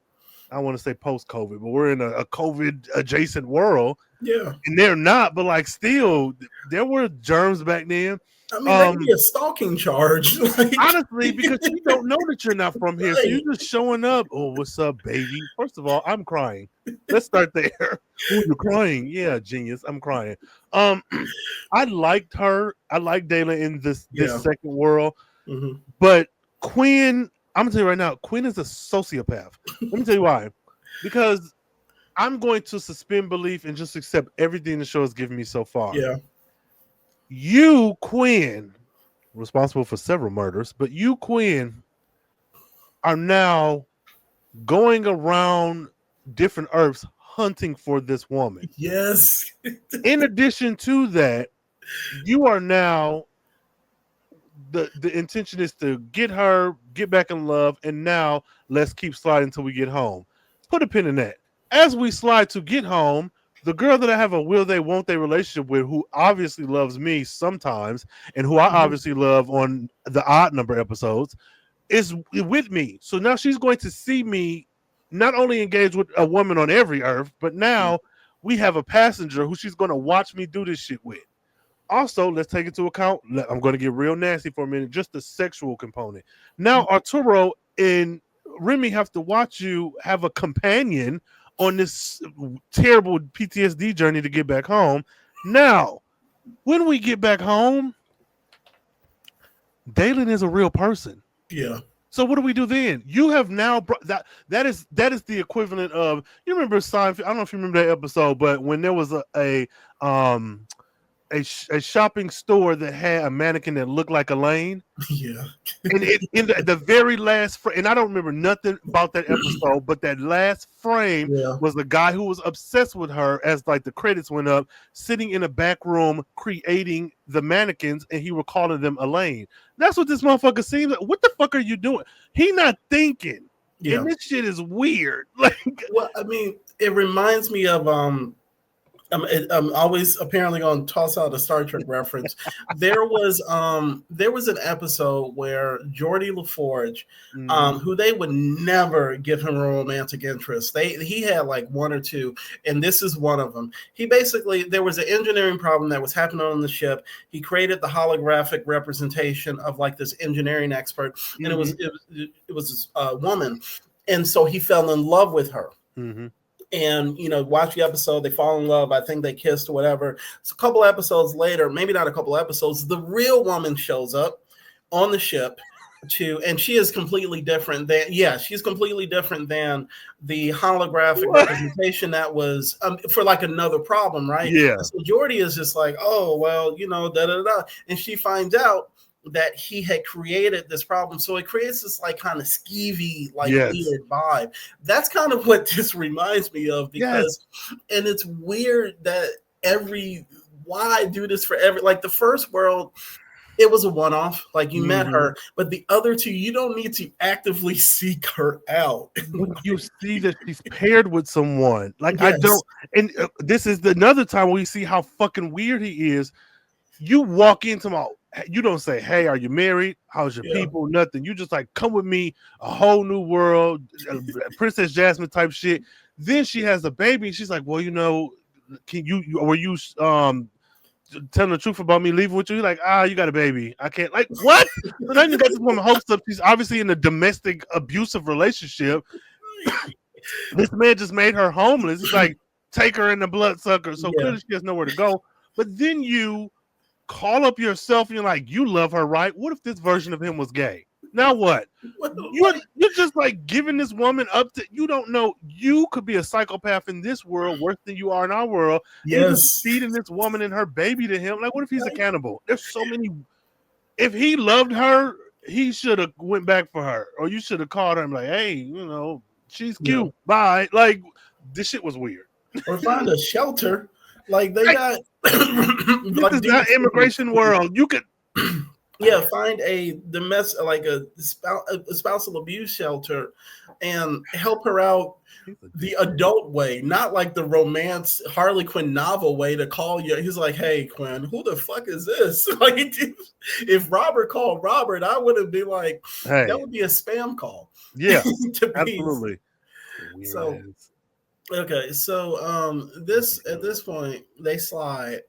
I want to say post-COVID, but we're in a COVID adjacent world. Yeah. And they're not, but like, still, there were germs back then. I mean, that could be a stalking charge. Honestly, because you don't know that you're not from here. So you're just showing up. Oh, what's up, baby? First of all, I'm crying. Let's start there. Oh, you're crying. Yeah, genius. I'm crying. I liked her. I like Dayla in this second world. Mm-hmm. But Quinn, I'm gonna tell you right now, Quinn is a sociopath. Let me tell you why. Because I'm going to suspend belief and just accept everything the show has given me so far. Yeah. You, Quinn, responsible for several murders, but you, Quinn, are now going around different Earths hunting for this woman. Yes. In addition to that, you are now the intention is to get her, get back in love, and now let's keep sliding until we get home. Put a pin in that. As we slide to get home, the girl that I have a will they won't they relationship with, who obviously loves me sometimes, and who I obviously love on the odd number episodes, is with me. So now she's going to see me not only engage with a woman on every Earth, but now we have a passenger who she's going to watch me do this shit with. Also, let's take into account, I'm going to get real nasty for a minute, just the sexual component. Now, Arturo and Remy have to watch you have a companion on this terrible PTSD journey to get back home. Now, when we get back home, Dalen is a real person. Yeah. So what do we do then? You have now that is the equivalent of, you remember Seinfeld? I don't know if you remember that episode, but when there was a shopping store that had a mannequin that looked like Elaine. Yeah. And in the very last frame, and I don't remember nothing about that episode, but that last frame was the guy who was obsessed with her as like the credits went up, sitting in a back room creating the mannequins, and he were calling them Elaine. That's what this motherfucker seems like. What the fuck are you doing? He not thinking. Yeah. And this shit is weird. Like, well, I mean, it reminds me of I'm always apparently going to toss out a Star Trek reference. There was an episode where Geordi LaForge, who they would never give him a romantic interest. He had like one or two, and this is one of them. He basically, there was an engineering problem that was happening on the ship. He created the holographic representation of like this engineering expert, and it was a woman, and so he fell in love with her. And, you know, watch the episode, they fall in love, I think they kissed or whatever. So a couple episodes later, maybe not a couple episodes, the real woman shows up on the ship and she is completely different she's completely different than the holographic representation that was for like another problem, right? Yeah. So Geordi is just like, oh, well, you know, da-da-da. And she finds out that he had created this problem. So it creates this like kind of skeevy, like weird vibe. That's kind of what this reminds me of, because and it's weird that why do this for like the first world, it was a one-off, like you met her, but the other two, you don't need to actively seek her out. When you see that she's paired with someone, like I don't, and this is another time where you see how fucking weird he is. You walk into you don't say, hey, are you married? How's your people? Nothing. You just like, come with me, a whole new world, Princess Jasmine type shit. Then she has a baby, and she's like, well, you know, were you telling the truth about me leaving with you? Like, you got a baby. I can't, like, what? So then you got this woman hopes up. She's obviously in a domestic abusive relationship. This man just made her homeless. He's like, take her in the bloodsucker. So clearly she has nowhere to go. But then you call up yourself and you're like, you love her, right? What if this version of him was gay? Now what? You're just like giving this woman up to, you don't know, you could be a psychopath in this world worse than you are in our world. You're just feeding this woman and her baby to him. Like, what if he's a cannibal? There's so many. If he loved her, he should have went back for her, or you should have called her and like, hey, you know, she's cute. Bye. Like, this shit was weird. Or find a shelter. Like they got this is not immigration world. You could find a spousal abuse shelter and help her out the adult way, not like the romance Harley Quinn novel way to call you. He's like, hey, Quinn, who the fuck is this? Like, if Robert called Robert, I would be like, hey, that would be a spam call. Yeah, absolutely. So okay, so at this point they slide,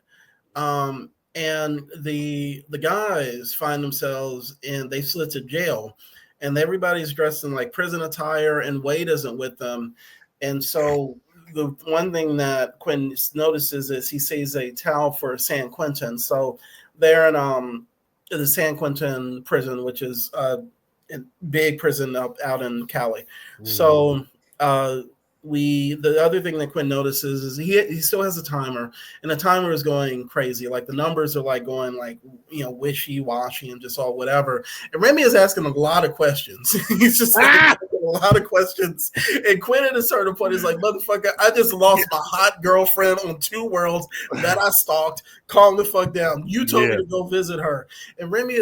and and the guys find themselves they slid to jail, and everybody's dressed in like prison attire, and Wade isn't with them. And so the one thing that Quinn notices is he sees a towel for San Quentin. So they're in the San Quentin prison, which is a big prison out in Cali. So the other thing that Quinn notices is he still has a timer, and the timer is going crazy. Like the numbers are like going like, wishy-washy and just all whatever. And Remy is asking a lot of questions. He's just asking a lot of questions. And Quinn at a certain point is like, motherfucker, I just lost my hot girlfriend on 2 worlds that I stalked. Calm the fuck down. You told me to go visit her. And Remy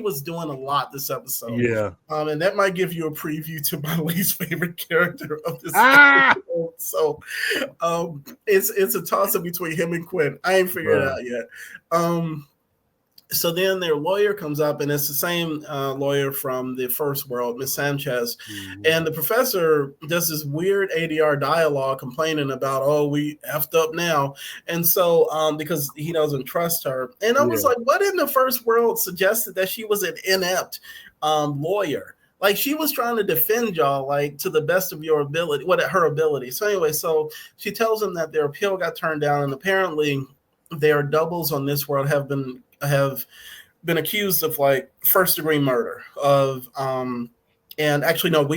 was doing a lot this episode. Yeah. And that might give you a preview to my least favorite character of this episode. So it's a toss-up between him and Quinn. I ain't figured it out yet. So then their lawyer comes up, and it's the same lawyer from the first world, Miss Sanchez. And the professor does this weird ADR dialogue complaining about, we effed up now. And so because he doesn't trust her. And I was like, what in the first world suggested that she was an inept lawyer? Like, she was trying to defend y'all, like, to the best of your ability, her ability. So anyway, so she tells him that their appeal got turned down, and apparently their doubles on this world have been accused of like first-degree murder and actually no,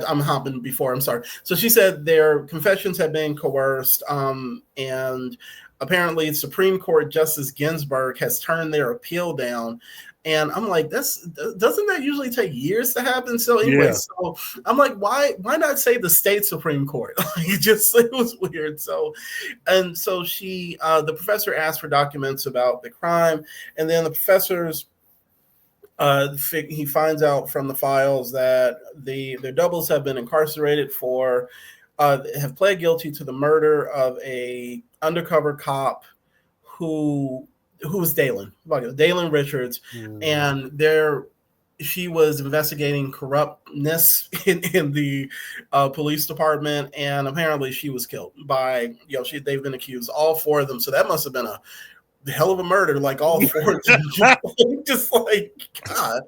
I'm hopping before, I'm sorry. So she said their confessions have been coerced, and apparently Supreme Court Justice Ginsburg has turned their appeal down. And I'm like, doesn't that usually take years to happen? So anyway, so I'm like, why not say the state Supreme Court? It was weird. So, and so the professor asked for documents about the crime, and then the professor's he finds out from the files that their doubles have been incarcerated for, have pled guilty to the murder of a undercover cop who was Dalen Richards, and she was investigating corruptness in the police department, and apparently she was killed by they've been accused, all 4 of them. So that must have been a hell of a murder, like all 4 just like God.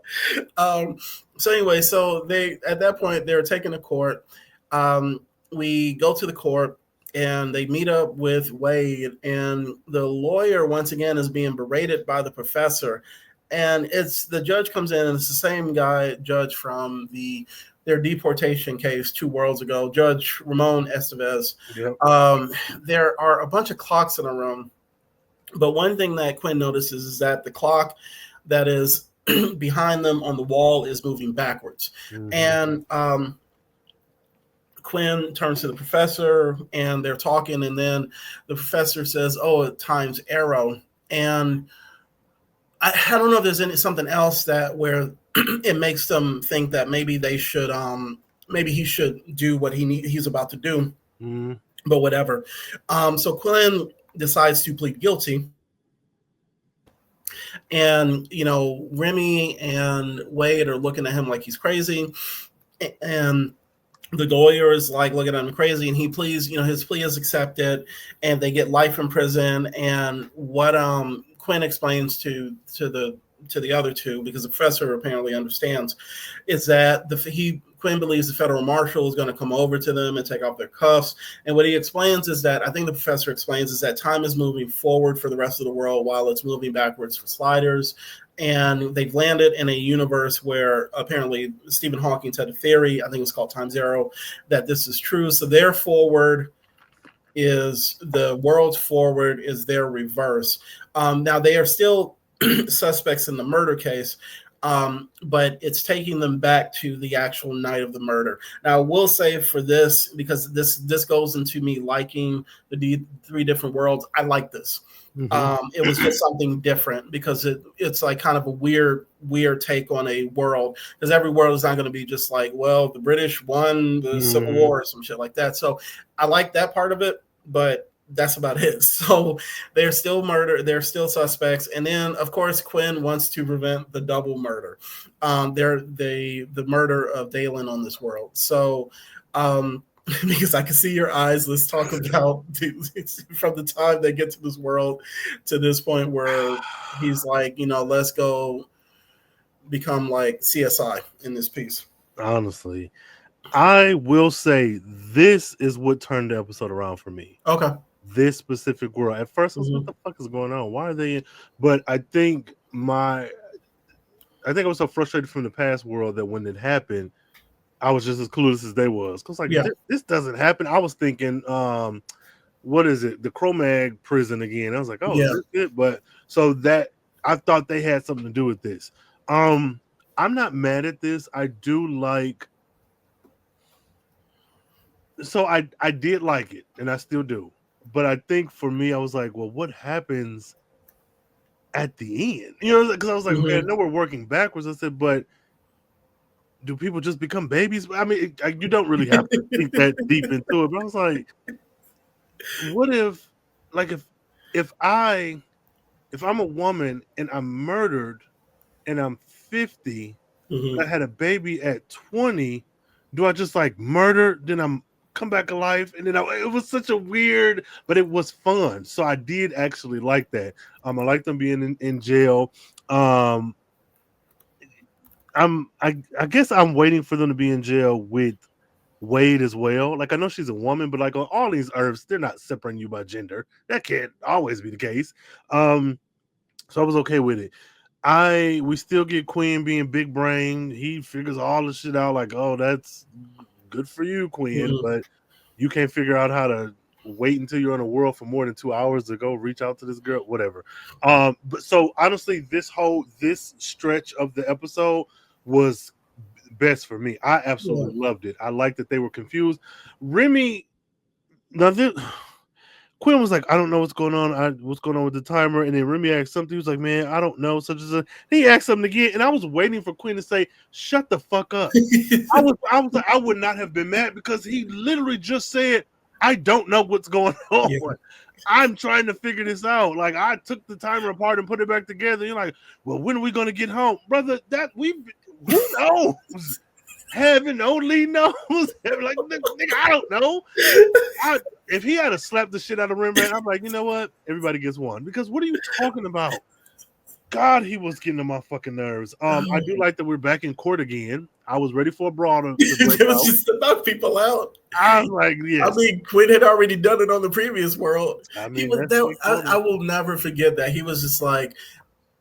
So anyway, so they at that point they were taken to court. We go to the court, and they meet up with Wade, and the lawyer once again is being berated by the professor. And the judge comes in, and it's the same judge from their deportation case 2 worlds ago, Judge Ramon Estevez. There are a bunch of clocks in the room, but one thing that Quinn notices is that the clock that is behind them on the wall is moving backwards. And Quinn turns to the professor, and they're talking, and then the professor says, time's arrow. And I don't know if there's something else where it makes them think that maybe they should, maybe he should do what he's about to do, but whatever. So Quinn decides to plead guilty. And, Remy and Wade are looking at him like he's crazy. And the lawyer is like looking at him crazy, and he pleads, his plea is accepted, and they get life in prison. And what Quinn explains to the other 2, because the professor apparently understands, is that Quinn believes the federal marshal is going to come over to them and take off their cuffs. And what he explains is that, I think the professor explains, is that time is moving forward for the rest of the world while it's moving backwards for sliders. And they've landed in a universe where apparently Stephen Hawking had a theory, I think it's called Time Zero, that this is true. So their forward is the world's forward is their reverse. Now they are still suspects in the murder case, but it's taking them back to the actual night of the murder. Now, I will say for this, because this goes into me liking the 3 different worlds, I like this. It was just something different, because it's like kind of a weird take on a world, because every world is not going to be just like, well, the British won the Civil War or some shit like that. So I like that part of it, but that's about it. So they're still they're still suspects. And then of course Quinn wants to prevent the double murder, the murder of Dalen on this world. So because I can see your eyes. Let's talk about from the time they get to this world to this point where he's like, let's go become like CSI in this piece. Honestly, I will say this is what turned the episode around for me. Okay. This specific world. At first, I was Mhm. what the fuck is going on? Why are they in? But I think I was so frustrated from the past world that when it happened, I was just as clueless as they was. Cause like Yeah. this doesn't happen. I was thinking, what is it? The Cro-Mag prison again. I was like, oh, Yeah. is this it? But so that I thought they had something to do with this. I'm not mad at this. I do like. So I did like it, and I still do. But I think for me, I was like, well, what happens at the end? Because I was like, okay, I Mhm. know we're working backwards. I said, but do people just become babies? I mean, you don't really have to think that deep into it. But I was like, what if, like, if I'm a woman and I'm murdered and I'm 50, Mhm. I had a baby at 20, do I just like murder, then I'm come back alive? And then it was such a weird, but it was fun. So I did actually like that. I like them being in jail. I guess I'm waiting for them to be in jail with Wade as well. Like I know she's a woman, but like on all these earths, they're not separating you by gender. That can't always be the case. So I was okay with it. We still get Quinn being big brain. He figures all the shit out. Like, oh, that's good for you, Quinn, Mhm. but you can't figure out how to wait until you're in a world for more than 2 hours to go reach out to this girl. Whatever. But so honestly, this stretch of the episode was best for me. I Yeah. absolutely loved it. I liked that they were confused. Remy, now this, Quinn was like, I don't know what's going on. What's going on with the timer? And then Remy asked something. He was like, man, I don't know. Such as he asked something again, and I was waiting for Quinn to say, "Shut the fuck up." I was like, I would not have been mad because he literally just said, I don't know what's going on. Yeah. I'm trying to figure this out. Like I took the timer apart and put it back together. You're like, well, when are we gonna get home, brother? Who knows? Heaven only knows. Like, nigga, I don't know. If he had to slap the shit out of Rembrandt, I'm like, you know what? Everybody gets one. Because what are you talking about? God, he was getting on my fucking nerves. I do like that we're back in court again. I was ready for a brawl to break It was out. just to knock people out. I was like, yes. I mean, Quinn had already done it on the previous world. I He mean, was that's there. what they call I it. will never forget that. He was just like,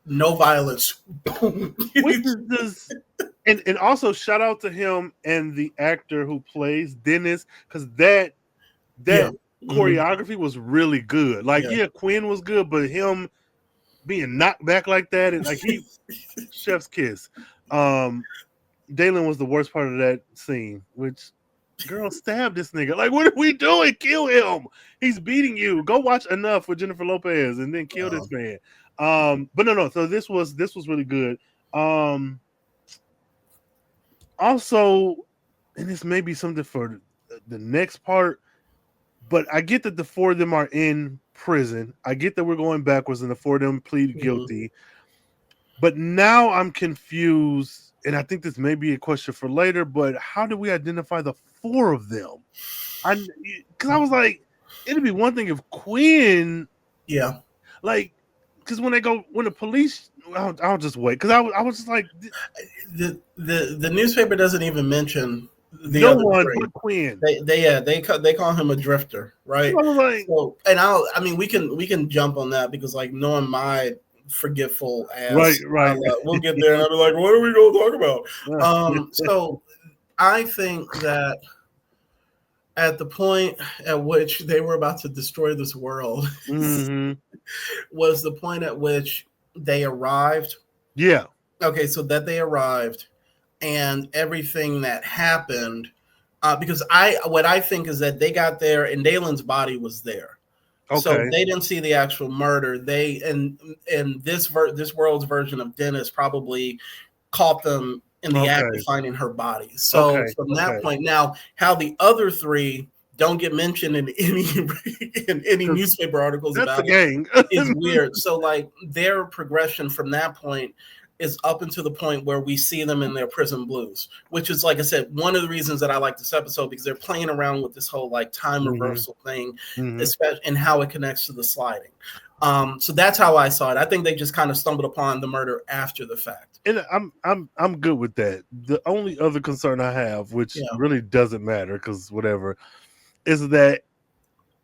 no violence. Which is just, and also shout out to him and the actor who plays Dennis, because that Yeah. choreography was really good. Like, Yeah. yeah, Quinn was good, but him being knocked back like that, and like he chef's kiss. Dalen was the worst part of that scene, which girl stab this nigga. Like, what are we doing? Kill him. He's beating you. Go watch Enough with Jennifer Lopez and then kill this man. But no. So this was really good. Also, and this may be something for the next part, but I get that the four of them are in prison. I get that we're going backwards and the four of them plead guilty. But now I'm confused, and I think this may be a question for later, but how do we identify the four of them? Because I was like, it'd be one thing if Quinn, Yeah. like, because when the police, I'll just wait. Because I was just like, The newspaper doesn't even mention the no other one three. but Quinn. They call him a drifter, right? I was like, So, and I mean, we can jump on that because like knowing my forgetful ass, right. we'll get there and I'll be like, what are we going to talk about? So I think that at the point at which they were about to destroy this world was the point at which they arrived. Yeah. Okay, so that they arrived and everything that happened, because what I think is that they got there and Dalen's body was there. Okay. So they didn't see the actual murder. They and this world's version of Dennis probably caught them in the act of finding her body. So from that point, now how the other three don't get mentioned in any newspaper articles about the gang is weird. So like their progression from that point is up until the point where we see them in their prison blues, which is, like I said, one of the reasons that I like this episode, because they're playing around with this whole like time reversal thing, especially and how it connects to the sliding. So that's how I saw it. I think they just kind of stumbled upon the murder after the fact. And I'm good with that. The only other concern I have, which really doesn't matter because whatever, is that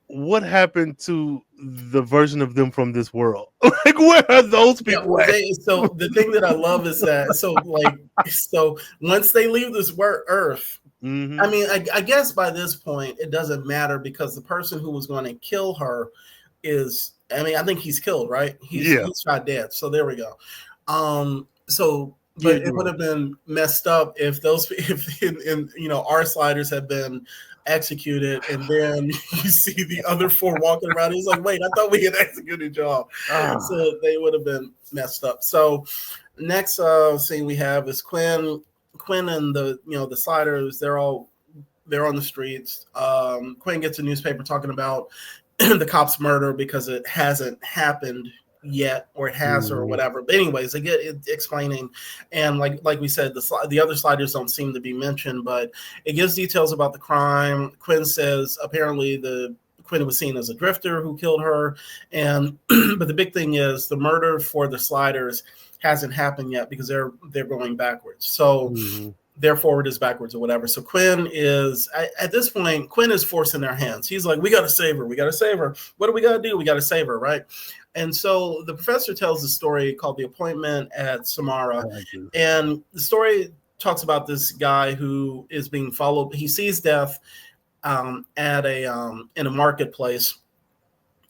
what happened to the version of them from this world? Like, where are those people at? So the thing that I love is that so once they leave this Earth, I mean, I guess by this point it doesn't matter because the person who was going to kill her is, I mean, I think he's killed, right? He's shot dead. So there we go. But it would have been messed up if our sliders had been executed, and then you see the other four walking around. He's like, wait, I thought we had executed y'all. So they would have been messed up. So next scene we have is Quinn and the sliders. They're on the streets. Quinn gets a newspaper talking about the cop's murder because it hasn't happened yet, or it has, or whatever. But anyways, they get it explaining, and like we said, the other sliders don't seem to be mentioned, but it gives details about the crime. Quinn says apparently Quinn was seen as a drifter who killed her, and but the big thing is the murder for the sliders hasn't happened yet because they're going backwards. So their forward is backwards or whatever. So Quinn is at this point, Quinn is forcing their hands. He's like, we got to save her. We got to save her. What do we got to do? We got to save her, right? And so the professor tells a story called The Appointment at Samara. And the story talks about this guy who is being followed. He sees death in a marketplace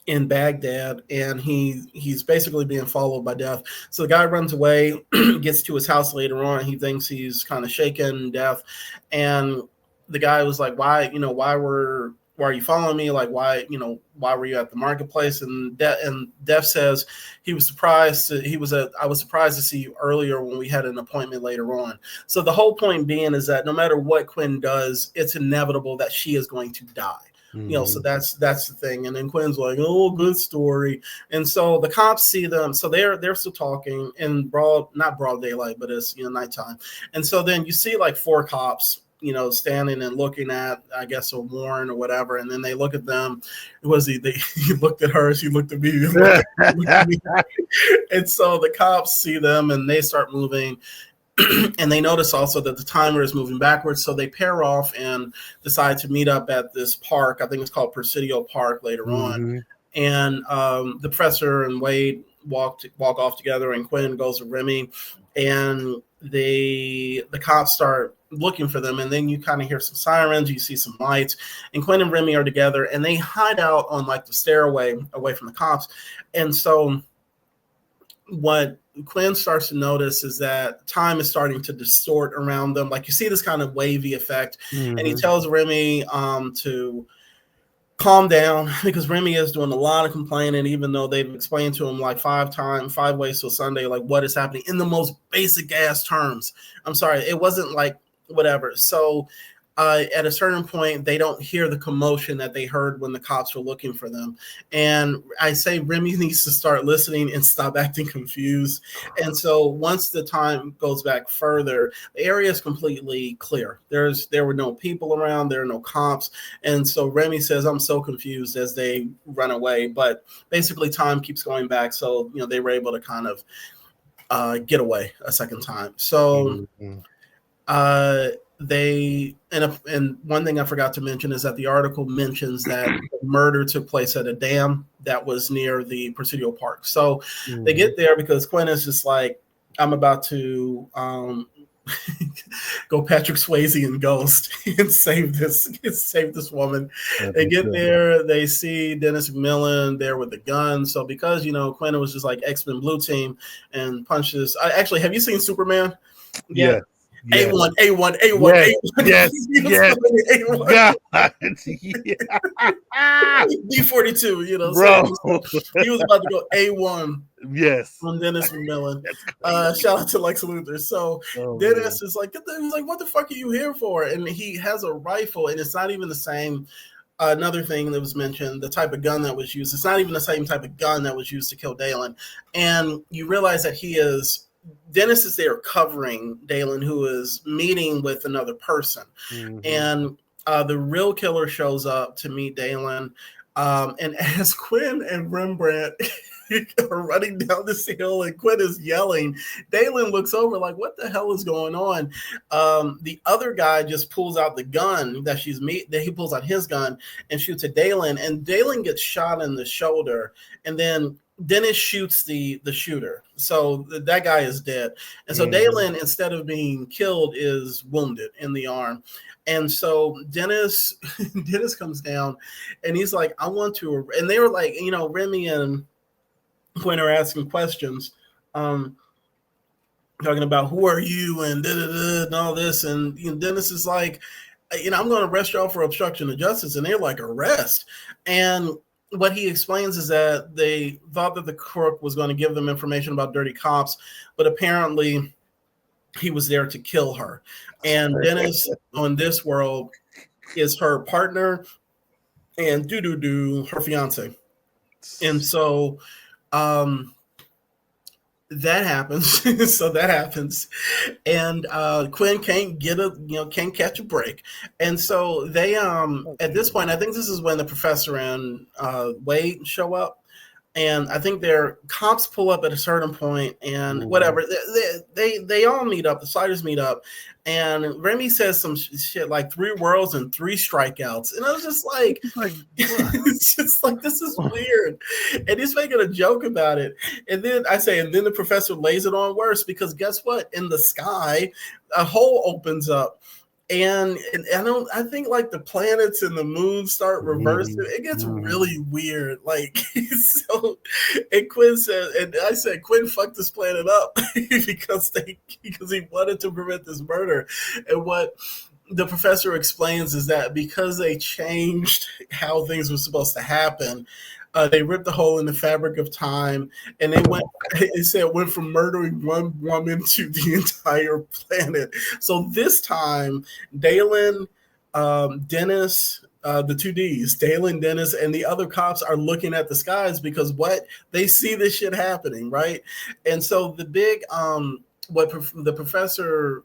in Baghdad, and he's basically being followed by death. So the guy runs away, gets to his house later on. He thinks he's kind of shaken death. And the guy was like, why are you following me? Like, why were you at the marketplace? And Death says he was surprised. I was surprised to see you earlier when we had an appointment later on. So the whole point being is that no matter what Quinn does, it's inevitable that she is going to die. So that's the thing. And then Quinn's like, oh, good story. And so the cops see them. So they're still talking in not broad daylight, but it's nighttime. And so then you see like four cops, standing and looking at, I guess, a Warren or whatever. And then they look at them. He looked at her. She looked at me. And so the cops see them and they start moving. And they notice also that the timer is moving backwards. So they pair off and decide to meet up at this park. I think it's called Presidio Park later on. And the professor and Wade walk off together, and Quinn goes with Remy. And the cops start looking for them, and then you kind of hear some sirens, you see some lights, and Quinn and Remy are together, and they hide out on like the stairway away from the cops. And so what Quinn starts to notice is that time is starting to distort around them. Like you see this kind of wavy effect, and he tells Remy to calm down because Remy is doing a lot of complaining, even though they've explained to him like 5 ways till Sunday, like what is happening in the most basic ass terms. I'm sorry, it wasn't like whatever. So at a certain point, they don't hear the commotion that they heard when the cops were looking for them. And I say Remy needs to start listening and stop acting confused. And so once the time goes back further, the area is completely clear. There were no people around. There are no cops. And so Remy says, I'm so confused as they run away. But basically time keeps going back. So, they were able to kind of get away a second time. So and one thing I forgot to mention is that the article mentions that the murder took place at a dam that was near the Presidio Park. So they get there because Quinn is just like, I'm about to go Patrick Swayze and Ghost and save this woman. They get there, they see Dennis McMillan there with the gun. So because Quinn was just like X-Men Blue Team and punches. Actually, have you seen Superman? Yeah. Yes. A1. Yes. God. D42, bro. So he was about to go A1. Yes. From Dennis McMillan. Shout out to Lex Luthor. So Dennis is like, he's like, what the fuck are you here for? And he has a rifle, and it's not even the same. Another thing that was mentioned, the type of gun that was used, it's not even the same type of gun that was used to kill Dalen. And you realize that he is Dennis is there covering Dalen, who is meeting with another person. And the real killer shows up to meet Dalen. And as Quinn and Rembrandt are running down this hill and Quinn is yelling, Dalen looks over like, what the hell is going on? The other guy just pulls out the gun that he pulls out his gun and shoots at Dalen, and Dalen gets shot in the shoulder, and then Dennis shoots the shooter. So that guy is dead. And so Dalen, instead of being killed, is wounded in the arm. And so Dennis comes down and he's like, I want to, and they were like, Remy and Quinn are asking questions, talking about who are you and and all this. And Dennis is like, I'm going to arrest y'all for obstruction of justice. And they're like, arrest. And what he explains is that they thought that the crook was going to give them information about dirty cops, but apparently he was there to kill her. And Dennis on this world is her partner and her fiance. And so that happens. And Quinn can't can't catch a break. And so they at this point, I think this is when the professor and Wade show up. And I think their cops pull up at a certain point, and whatever, they all meet up. The sliders meet up, and Remy says some shit like 3 worlds and 3 strikeouts, and I was just like it's just like, this is weird. And he's making a joke about it, and then the professor lays it on worse, because guess what? In the sky, a hole opens up. And I think like the planets and the moon start reversing. It gets really weird. Like, so, and Quinn said, and I said, Quinn fucked this planet up because he wanted to prevent this murder. And what the professor explains is that because they changed how things were supposed to happen, they ripped a hole in the fabric of time, and it went from murdering one woman to the entire planet. So this time, Dalen, Dennis, the 2 Ds, Dalen, Dennis, and the other cops are looking at the skies because they see this shit happening, right? And so the big, what the professor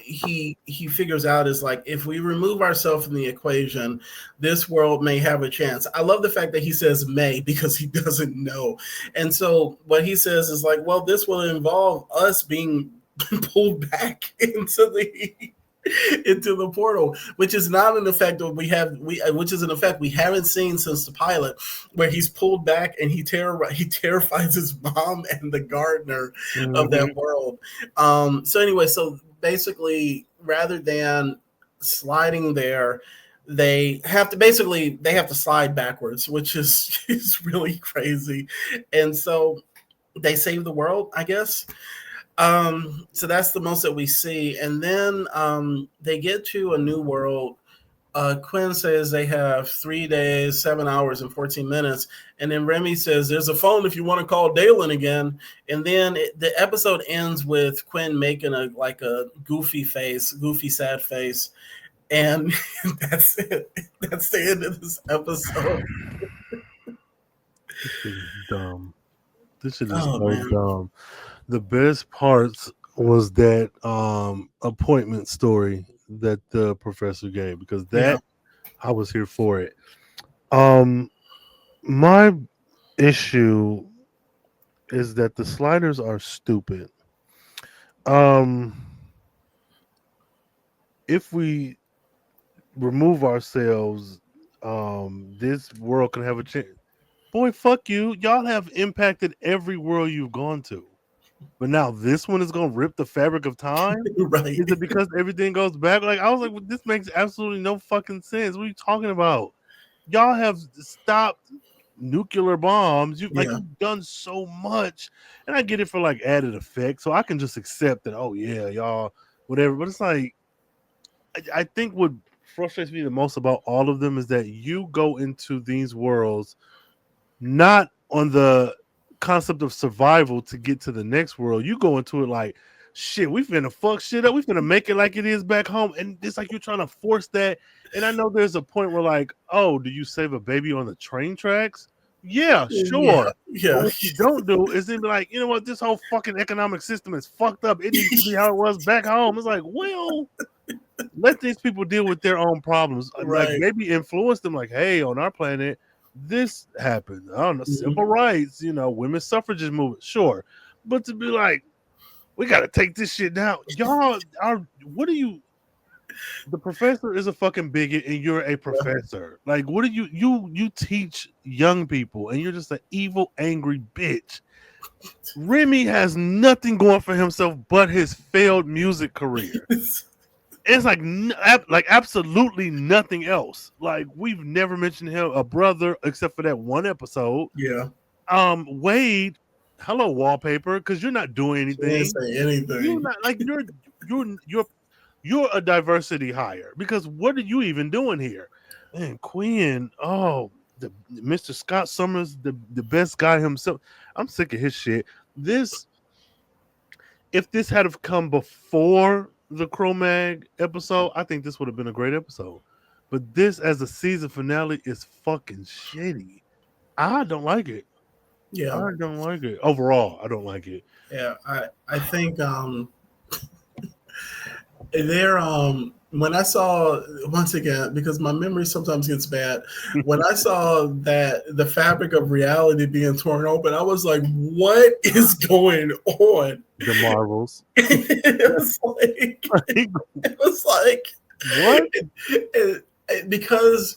he figures out is like, if we remove ourselves from the equation, this world may have a chance. I love the fact that he says may, because he doesn't know. And so what he says is like, well, this will involve us being pulled back into the portal, which is not an effect which is an effect we haven't seen since the pilot, where he's pulled back and he terrifies his mom and the gardener of that world. So anyway, so basically, rather than sliding there, they have to slide backwards, which is really crazy. And so they save the world, I guess. So that's the most that we see. And then they get to a new world. Quinn says they have 3 days, 7 hours, and 14 minutes. And then Remy says, there's a phone if you want to call Dalen again. And then the episode ends with Quinn making a goofy, sad face. And that's it. That's the end of this episode. This shit is dumb. This shit is so dumb. The best parts was that appointment story that the professor gave, because I was here for it. My issue is that the sliders are stupid. If we remove ourselves, this world can have a chance. Boy, fuck you. Y'all have impacted every world you've gone to. But now this one is going to rip the fabric of time? Right. Is it because everything goes back? Like, I was like, well, this makes absolutely no fucking sense. What are you talking about? Y'all have stopped nuclear bombs. You've done so much. And I get it for like added effect. So I can just accept that, oh yeah, y'all, whatever. But it's like, I think what frustrates me the most about all of them is that you go into these worlds not on the concept of survival to get to the next world. You go into it like, shit, we finna fuck shit up. We finna make it like it is back home. And it's like you're trying to force that. And I know there's a point where like, oh, do you save a baby on the train tracks? Yeah, sure. Yeah. But what you don't do is then be like, you know what, this whole fucking economic system is fucked up. It needs to be how it was back home. It's like, well, let these people deal with their own problems. Like Right. maybe influence them, like, hey, on our planet, this happened. I don't know, civil rights, women's suffragist movement, sure. But to be like, we gotta take this shit down. Y'all are what are you? The professor is a fucking bigot and you're a professor. Like, what do you teach young people and you're just an evil, angry bitch. Remy has nothing going for himself but his failed music career. It's like absolutely nothing else. Like, we've never mentioned him a brother except for that one episode. Yeah. Wade, hello wallpaper, because you're not doing anything. Didn't say anything. You're not like you're a diversity hire, because what are you even doing here? And Quinn, Mr. Scott Summers, the best guy himself. I'm sick of his shit. If this had have come before the Cro-Mag episode, I think this would have been a great episode. But this as a season finale is fucking shitty. I don't like it. Yeah. I don't like it. Overall, I don't like it. Yeah, I think when I saw, once again, because my memory sometimes gets bad, when I saw that the fabric of reality being torn open, I was like, what is going on? The Marvels. It was like what? Because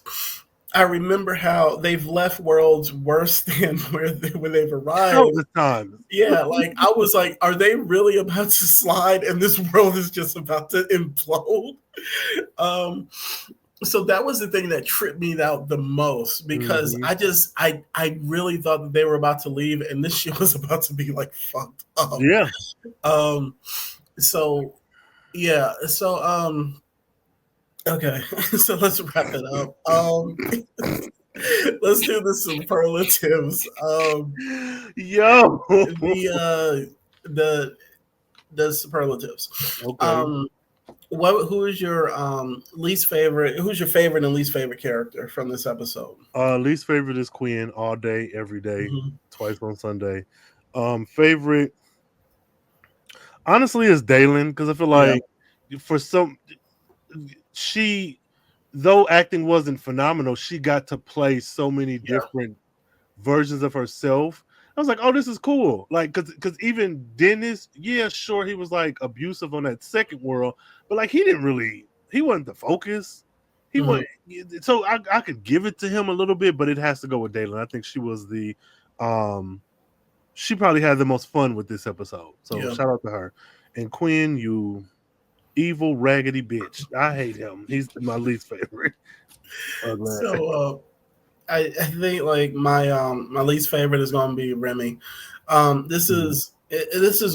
I remember how they've left worlds worse than when they've arrived. All the time. Yeah, like I was like, are they really about to slide and this world is just about to implode? So that was the thing that tripped me out the most, because I really thought that they were about to leave and this shit was about to be like fucked up. Yeah. Okay, so let's wrap it up. Let's do the superlatives. The superlatives. Okay. Who is your least favorite? Who's your favorite and least favorite character from this episode? Least favorite is Quinn, all day, every day, twice on Sunday. Favorite, honestly, is Dalen, because I feel like though acting wasn't phenomenal, she got to play so many different versions of herself. I was like, oh, this is cool. Like, because even Dennis, yeah, sure, he was like abusive on that second world, but like he wasn't the focus. He wasn't, so I could give it to him a little bit, but it has to go with Dalen. I think she was she probably had the most fun with this episode. So shout out to her. And Quinn, you evil raggedy bitch. I hate him. He's my least favorite. So I think like my least favorite is going to be Remy. This is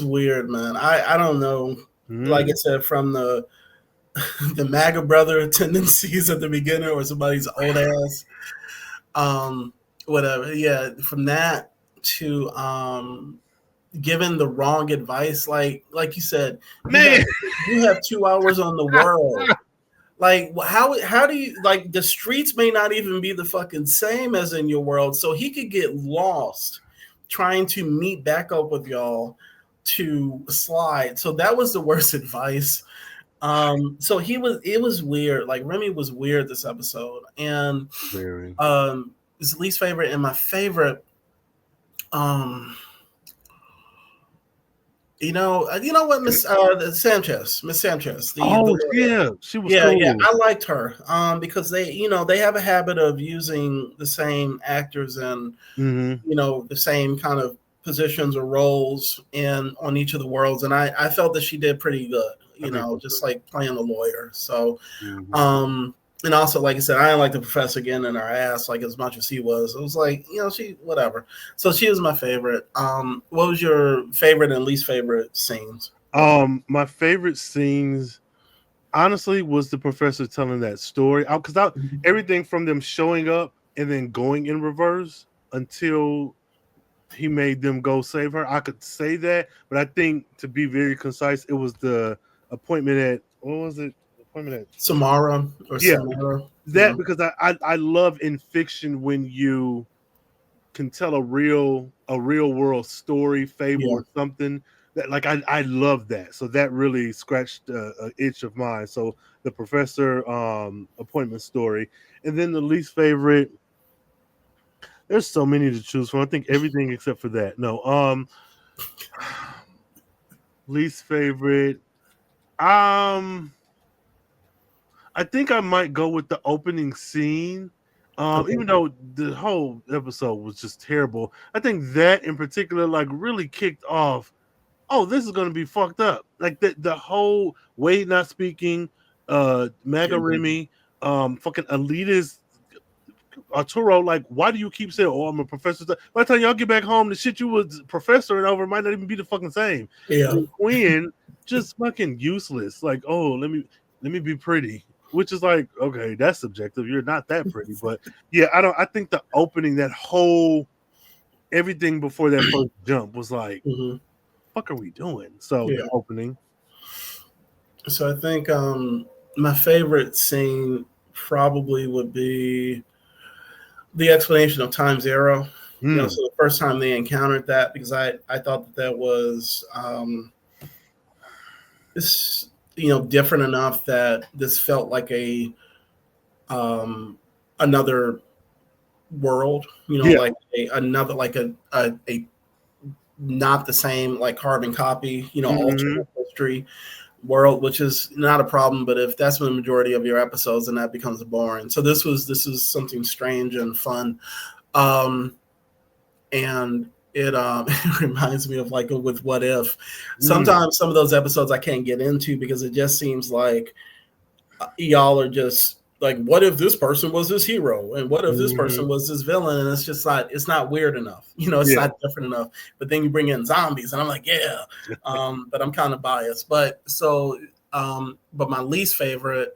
weird, man. I don't know. Like I said, from the MAGA brother tendencies at the beginning, or somebody's old ass, whatever. Yeah, from that to given the wrong advice, like you said, man, you have 2 hours on the world. Like, how do you, like, the streets may not even be the fucking same as in your world, so he could get lost trying to meet back up with y'all to slide. So that was the worst advice. So it was weird. Like, Remy was weird this episode, and his least favorite and my favorite. You know what, Miss Sanchez. She was cool. Yeah, I liked her because they have a habit of using the same actors and the same kind of positions or roles on each of the worlds, and I felt that she did pretty good. Just like playing the lawyer. So, and also, like I said, I didn't like the professor getting in her ass like as much as he was. It was like, she whatever. So she was my favorite. What was your favorite and least favorite scenes? My favorite scenes, honestly, was the professor telling that story. Because everything from them showing up and then going in reverse until he made them go save her, I could say that. But I think, to be very concise, it was the appointment at, what was it? Samara or Samara. That, because I love in fiction when you can tell a real world story, fable, Yeah. or something that like I love that. So that really scratched a itch of mine. So the professor appointment story, and then the least favorite. There's so many to choose from. I think everything except for that. No, least favorite. Um, I think I might go with the opening scene. Okay. Even though the whole episode was just terrible, I think that in particular, like, really kicked off. Oh, this is gonna be fucked up. Like the whole Wade not speaking, Yeah. Maga Remy, fucking elitist Arturo. Like, why do you keep saying, "Oh, I'm a professor"? By the time y'all get back home, the shit you was professoring over might not even be the fucking same. Yeah. And Quinn just fucking useless. Like, oh, let me be pretty, which is like, okay, that's subjective. You're not that pretty, but yeah, I don't. I think the opening, that whole everything before that first jump was like, Hmm. fuck are we doing? So Yeah. the opening. So I think my favorite scene probably would be the explanation of time zero. You know, Mm, so the first time they encountered that, because I thought that was this, different enough that this felt like a another world, yeah. like another, like a not the same, like carbon copy, Hmm. alternate history world, which is not a problem. But if that's the majority of your episodes, then that becomes boring. So this is something strange and fun. Um, and it it reminds me of, like, with What If. Mm, Sometimes some of those episodes I can't get into because it just seems like y'all are just like, what if this person was this hero, and what if this hmm. person was this villain, and it's just like, it's not weird enough, it's Yeah. not different enough. But then you bring in zombies, and I'm like, yeah. But I'm kind of biased. But my least favorite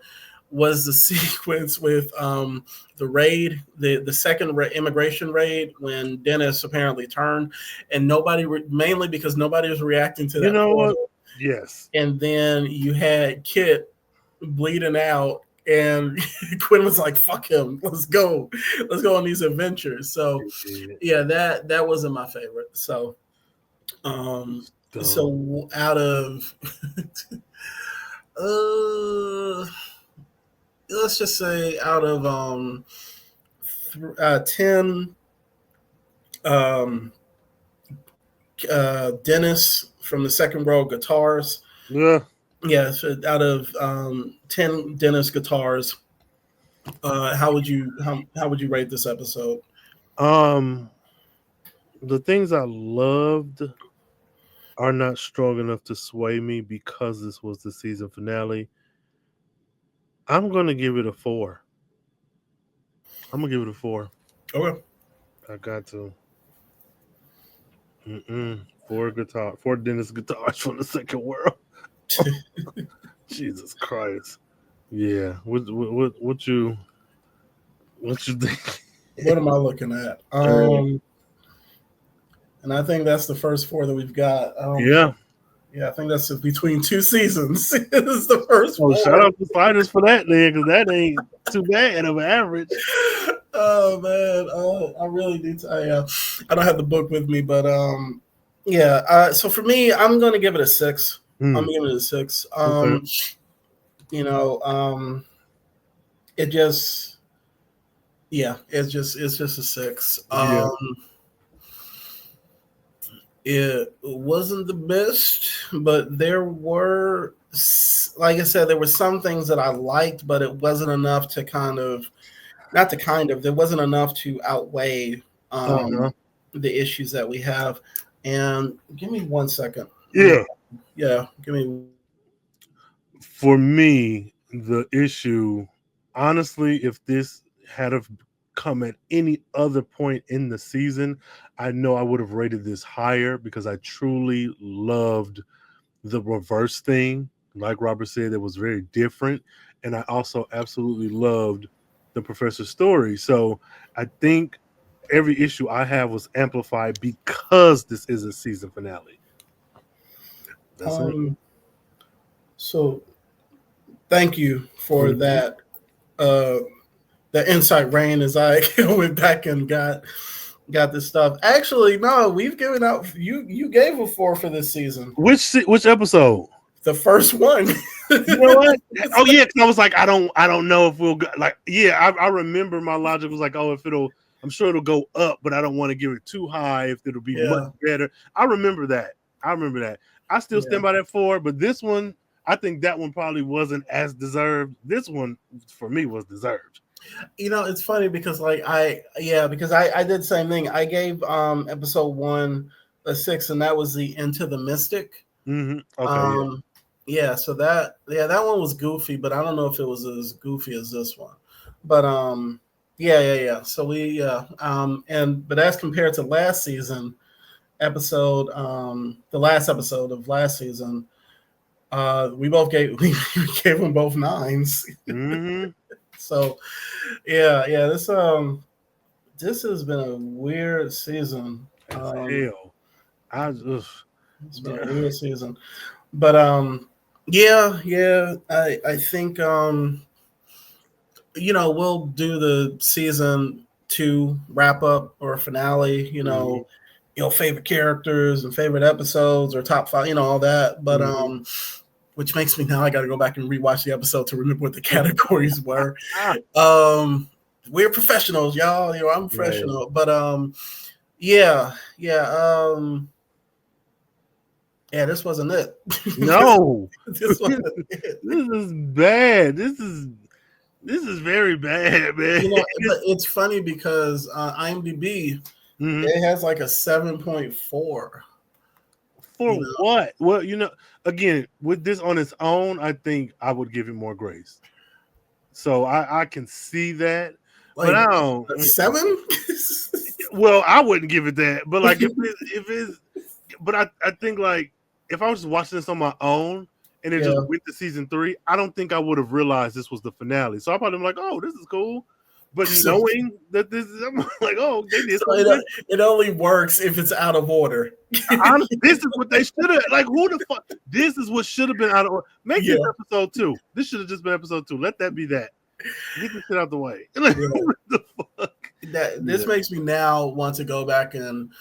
was the sequence with the raid, the second immigration raid, when Dennis apparently turned, and mainly because nobody was reacting to You that know what? portal. Yes. And then you had Kit bleeding out, and Quinn was like, fuck him, let's go on these adventures. So Yeah. yeah, that wasn't my favorite. So um Dumb. so out of uh let's just say out of 10, um Dennis from the second row guitars. Yeah. Yeah, so out of 10 Dennis guitars, how would you rate this episode? Um, the things I loved are not strong enough to sway me because this was the season finale. I'm gonna give it a 4. I'm gonna give it a 4. Okay. I got to. Four Dennis guitars from the second world. Jesus Christ. Yeah. What you think? What am I looking at? And I think that's the first four that we've got. Yeah. Yeah, I think that's between two seasons. It's the first Oh, shout four. out to Sliders for that, then, because that ain't too bad of an average. Oh man, I really need to. I don't have the book with me, but yeah. So for me, I'm going to give it a 6. I'm Hmm. giving it a 6. Okay. You know, it just, yeah, it's just a 6. Yeah. It wasn't the best, but there were, like I said, there were some things that I liked, but it wasn't enough to not to there wasn't enough to outweigh Uh-huh. the issues that we have. And give me 1 second. Yeah. Yeah, give me. For me, the issue, honestly, if this had have come at any other point in the season, I know I would have rated this higher because I truly loved the reverse thing. Like Robert said, it was very different. And I also absolutely loved the professor's story. So I think every issue I have was amplified because this is a season finale. That's it. Um, so thank you for Mhm. that. The insight, Rain, as I went back and got got this stuff. Actually, no, we've given out. You gave a 4 for this season. Which episode? The first one. You know what? Oh yeah, 'cause I was like, I don't know if we'll go, like. Yeah, I remember my logic was like, oh, if I'm sure it'll go up, but I don't want to give it too high if it'll be much better. I remember that. I still stand by that 4, but this one, I think that one probably wasn't as deserved. This one for me was deserved. You know, it's funny because I did the same thing. I gave episode 1 a 6, and that was the Into the Mystic. Mm-hmm. Okay. So that one was goofy, but I don't know if it was as goofy as this one. But So but as compared to last season episode, the last episode of last season, we gave them both 9s. Mm-hmm. So this has been a weird season. Hell. It's been a weird season. But I think we'll do the season 2 wrap up or finale, favorite characters and favorite episodes or top 5, all that. But which makes me now I got to go back and rewatch the episode to remember what the categories were. We're professionals, y'all. I'm professional, but this wasn't it. No, this wasn't it. This is bad. This is very bad, man. But it's funny because IMDb it has like a 7.4. For what? Well, again, with this on its own, I think I would give it more grace. So I can see that, but I don't. 7? Well, I wouldn't give it that, but like if it's, but I think like if I was just watching this on my own and it just went to season 3, I don't think I would have realized this was the finale. So I probably like, oh, this is cool. But knowing that this is, I'm like, oh, they did. So it only works if it's out of order. This is what they should have. Like, who the fuck? This is what should have been out of order. Make this episode 2. This should have just been episode 2. Let that be that. Get this shit out the way. Like, what the fuck? This makes me now want to go back and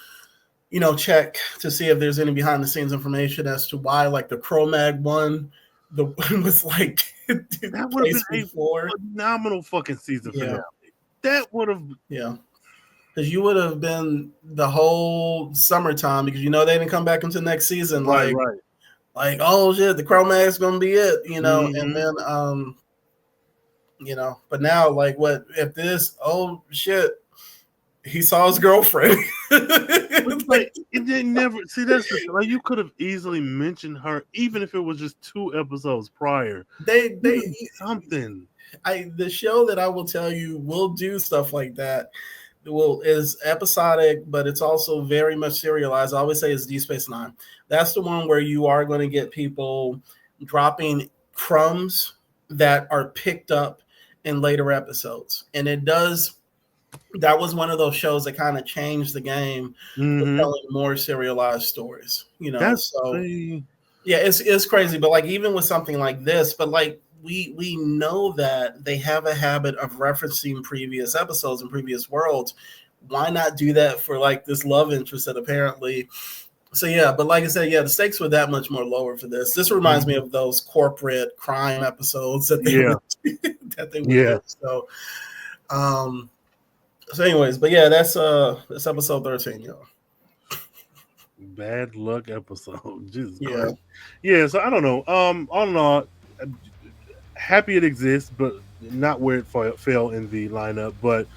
check to see if there's any behind the scenes information as to why, like the Cro-Mag one, was like that would have been a phenomenal fucking season finale. That would have, because you would have been the whole summertime because they didn't come back into next season. Like, oh shit, the Cro-Mag's gonna be it, and then but now like what if this shit he saw his girlfriend. Like it didn't never see that's like you could have easily mentioned her even if it was just 2 episodes prior. They something. The show that I will tell you will do stuff like that. Is episodic, but it's also very much serialized. I always say it's Deep Space Nine. That's the one where you are going to get people dropping crumbs that are picked up in later episodes, and it does. That was one of those shows that kind of changed the game, telling more serialized stories. It's crazy. But like even with something like this, but like we know that they have a habit of referencing previous episodes and previous worlds. Why not do that for like this love interest that apparently? So but like I said, the stakes were that much more lower for this. This reminds me of those corporate crime episodes that they were. So anyways, but that's episode 13, y'all. Bad luck episode. Jesus Christ. So I don't know. All in all, happy it exists, but not where it fell in the lineup. But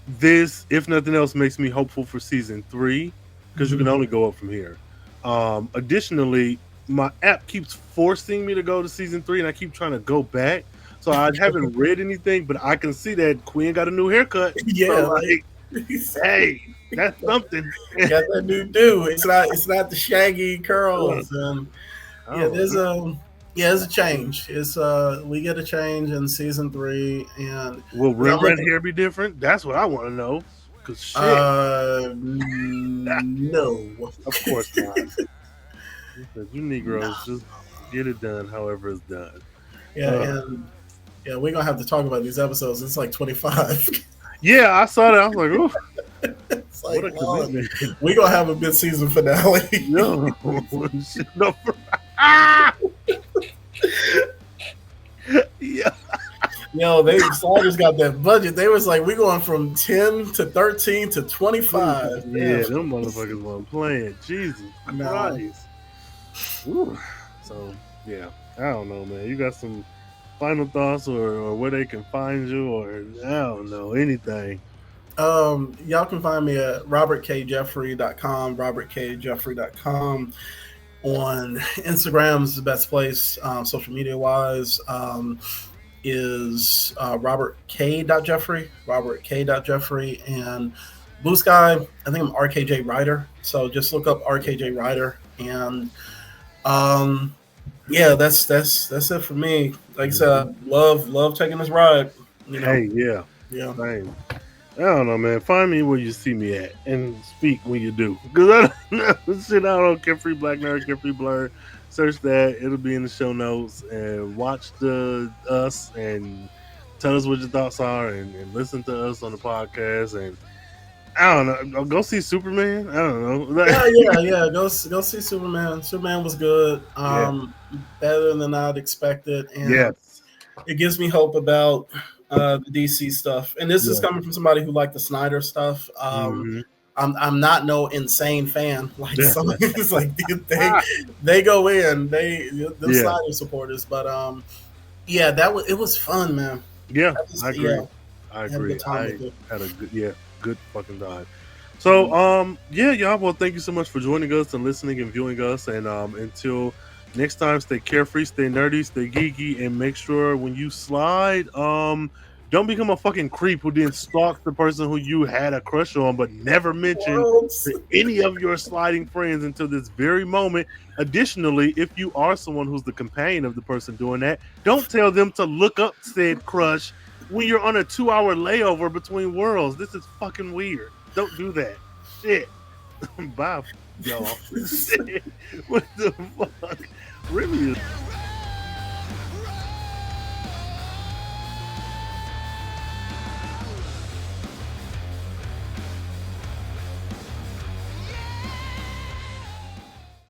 this, if nothing else, makes me hopeful for season 3 because you can only go up from here. Additionally, my app keeps forcing me to go to season 3, and I keep trying to go back. So I haven't read anything, but I can see that Quinn got a new haircut. So like, hey, that's something. Got that new do. It's not the shaggy curls. There's a change. It's we get a change in season 3, and will Rembrandt hair be different? That's what I want to know. Cause shit. No, of course not. You Negroes just get it done, however it's done. And we're gonna have to talk about these episodes. It's like 25. Yeah, I saw that. I was like, oh, It's like, what a well, commitment. we're gonna have a mid-season finale. Yo, shit, no, ah! Yeah, They Sliders got that budget. They was like, we're going from 10 to 13 to 25. yeah, them motherfuckers weren't playing. Jesus No. Christ. Ooh. So yeah, I don't know, man. You got some final thoughts or where they can find you, or I don't know, anything. Y'all can find me at robertkjeffrey.com, robertkjeffrey.com. On Instagram is the best place, social media wise. Is robertk.jeffrey, robertk.jeffrey, and Bluesky. I think I'm RKJ Writer. So just look up RKJ Writer, and yeah, that's it for me. Like I said, love taking this ride. You know? Hey, yeah, Yeah. same. I don't know, man. Find me where you see me at and speak when you do. Because I don't know. Shit out on Carefree Black Nerd, Carefree Blur. Search that. It'll be in the show notes. And watch us and tell us what your thoughts are and listen to us on the podcast. And I don't know. Go see Superman. I don't know. Yeah. Go see Superman. Superman was good. Better than I'd expected. And yes. It gives me hope about the DC stuff, and this is coming from somebody who liked the Snyder stuff. I'm not no insane fan like some. It's like they go in, the Snyder supporters, but it was fun, man. Yeah, I agree. I agree. I had a good fucking time. So y'all. Well, thank you so much for joining us and listening and viewing us. And until next time, stay carefree, stay nerdy, stay geeky, and make sure when you slide, don't become a fucking creep who then stalks the person who you had a crush on but never mentioned to any of your sliding friends until this very moment. Additionally, if you are someone who's the companion of the person doing that, don't tell them to look up said crush when you're on a 2-hour layover between worlds. This is fucking weird. Don't do that. Shit. Bye, y'all. Shit. What the fuck? Really?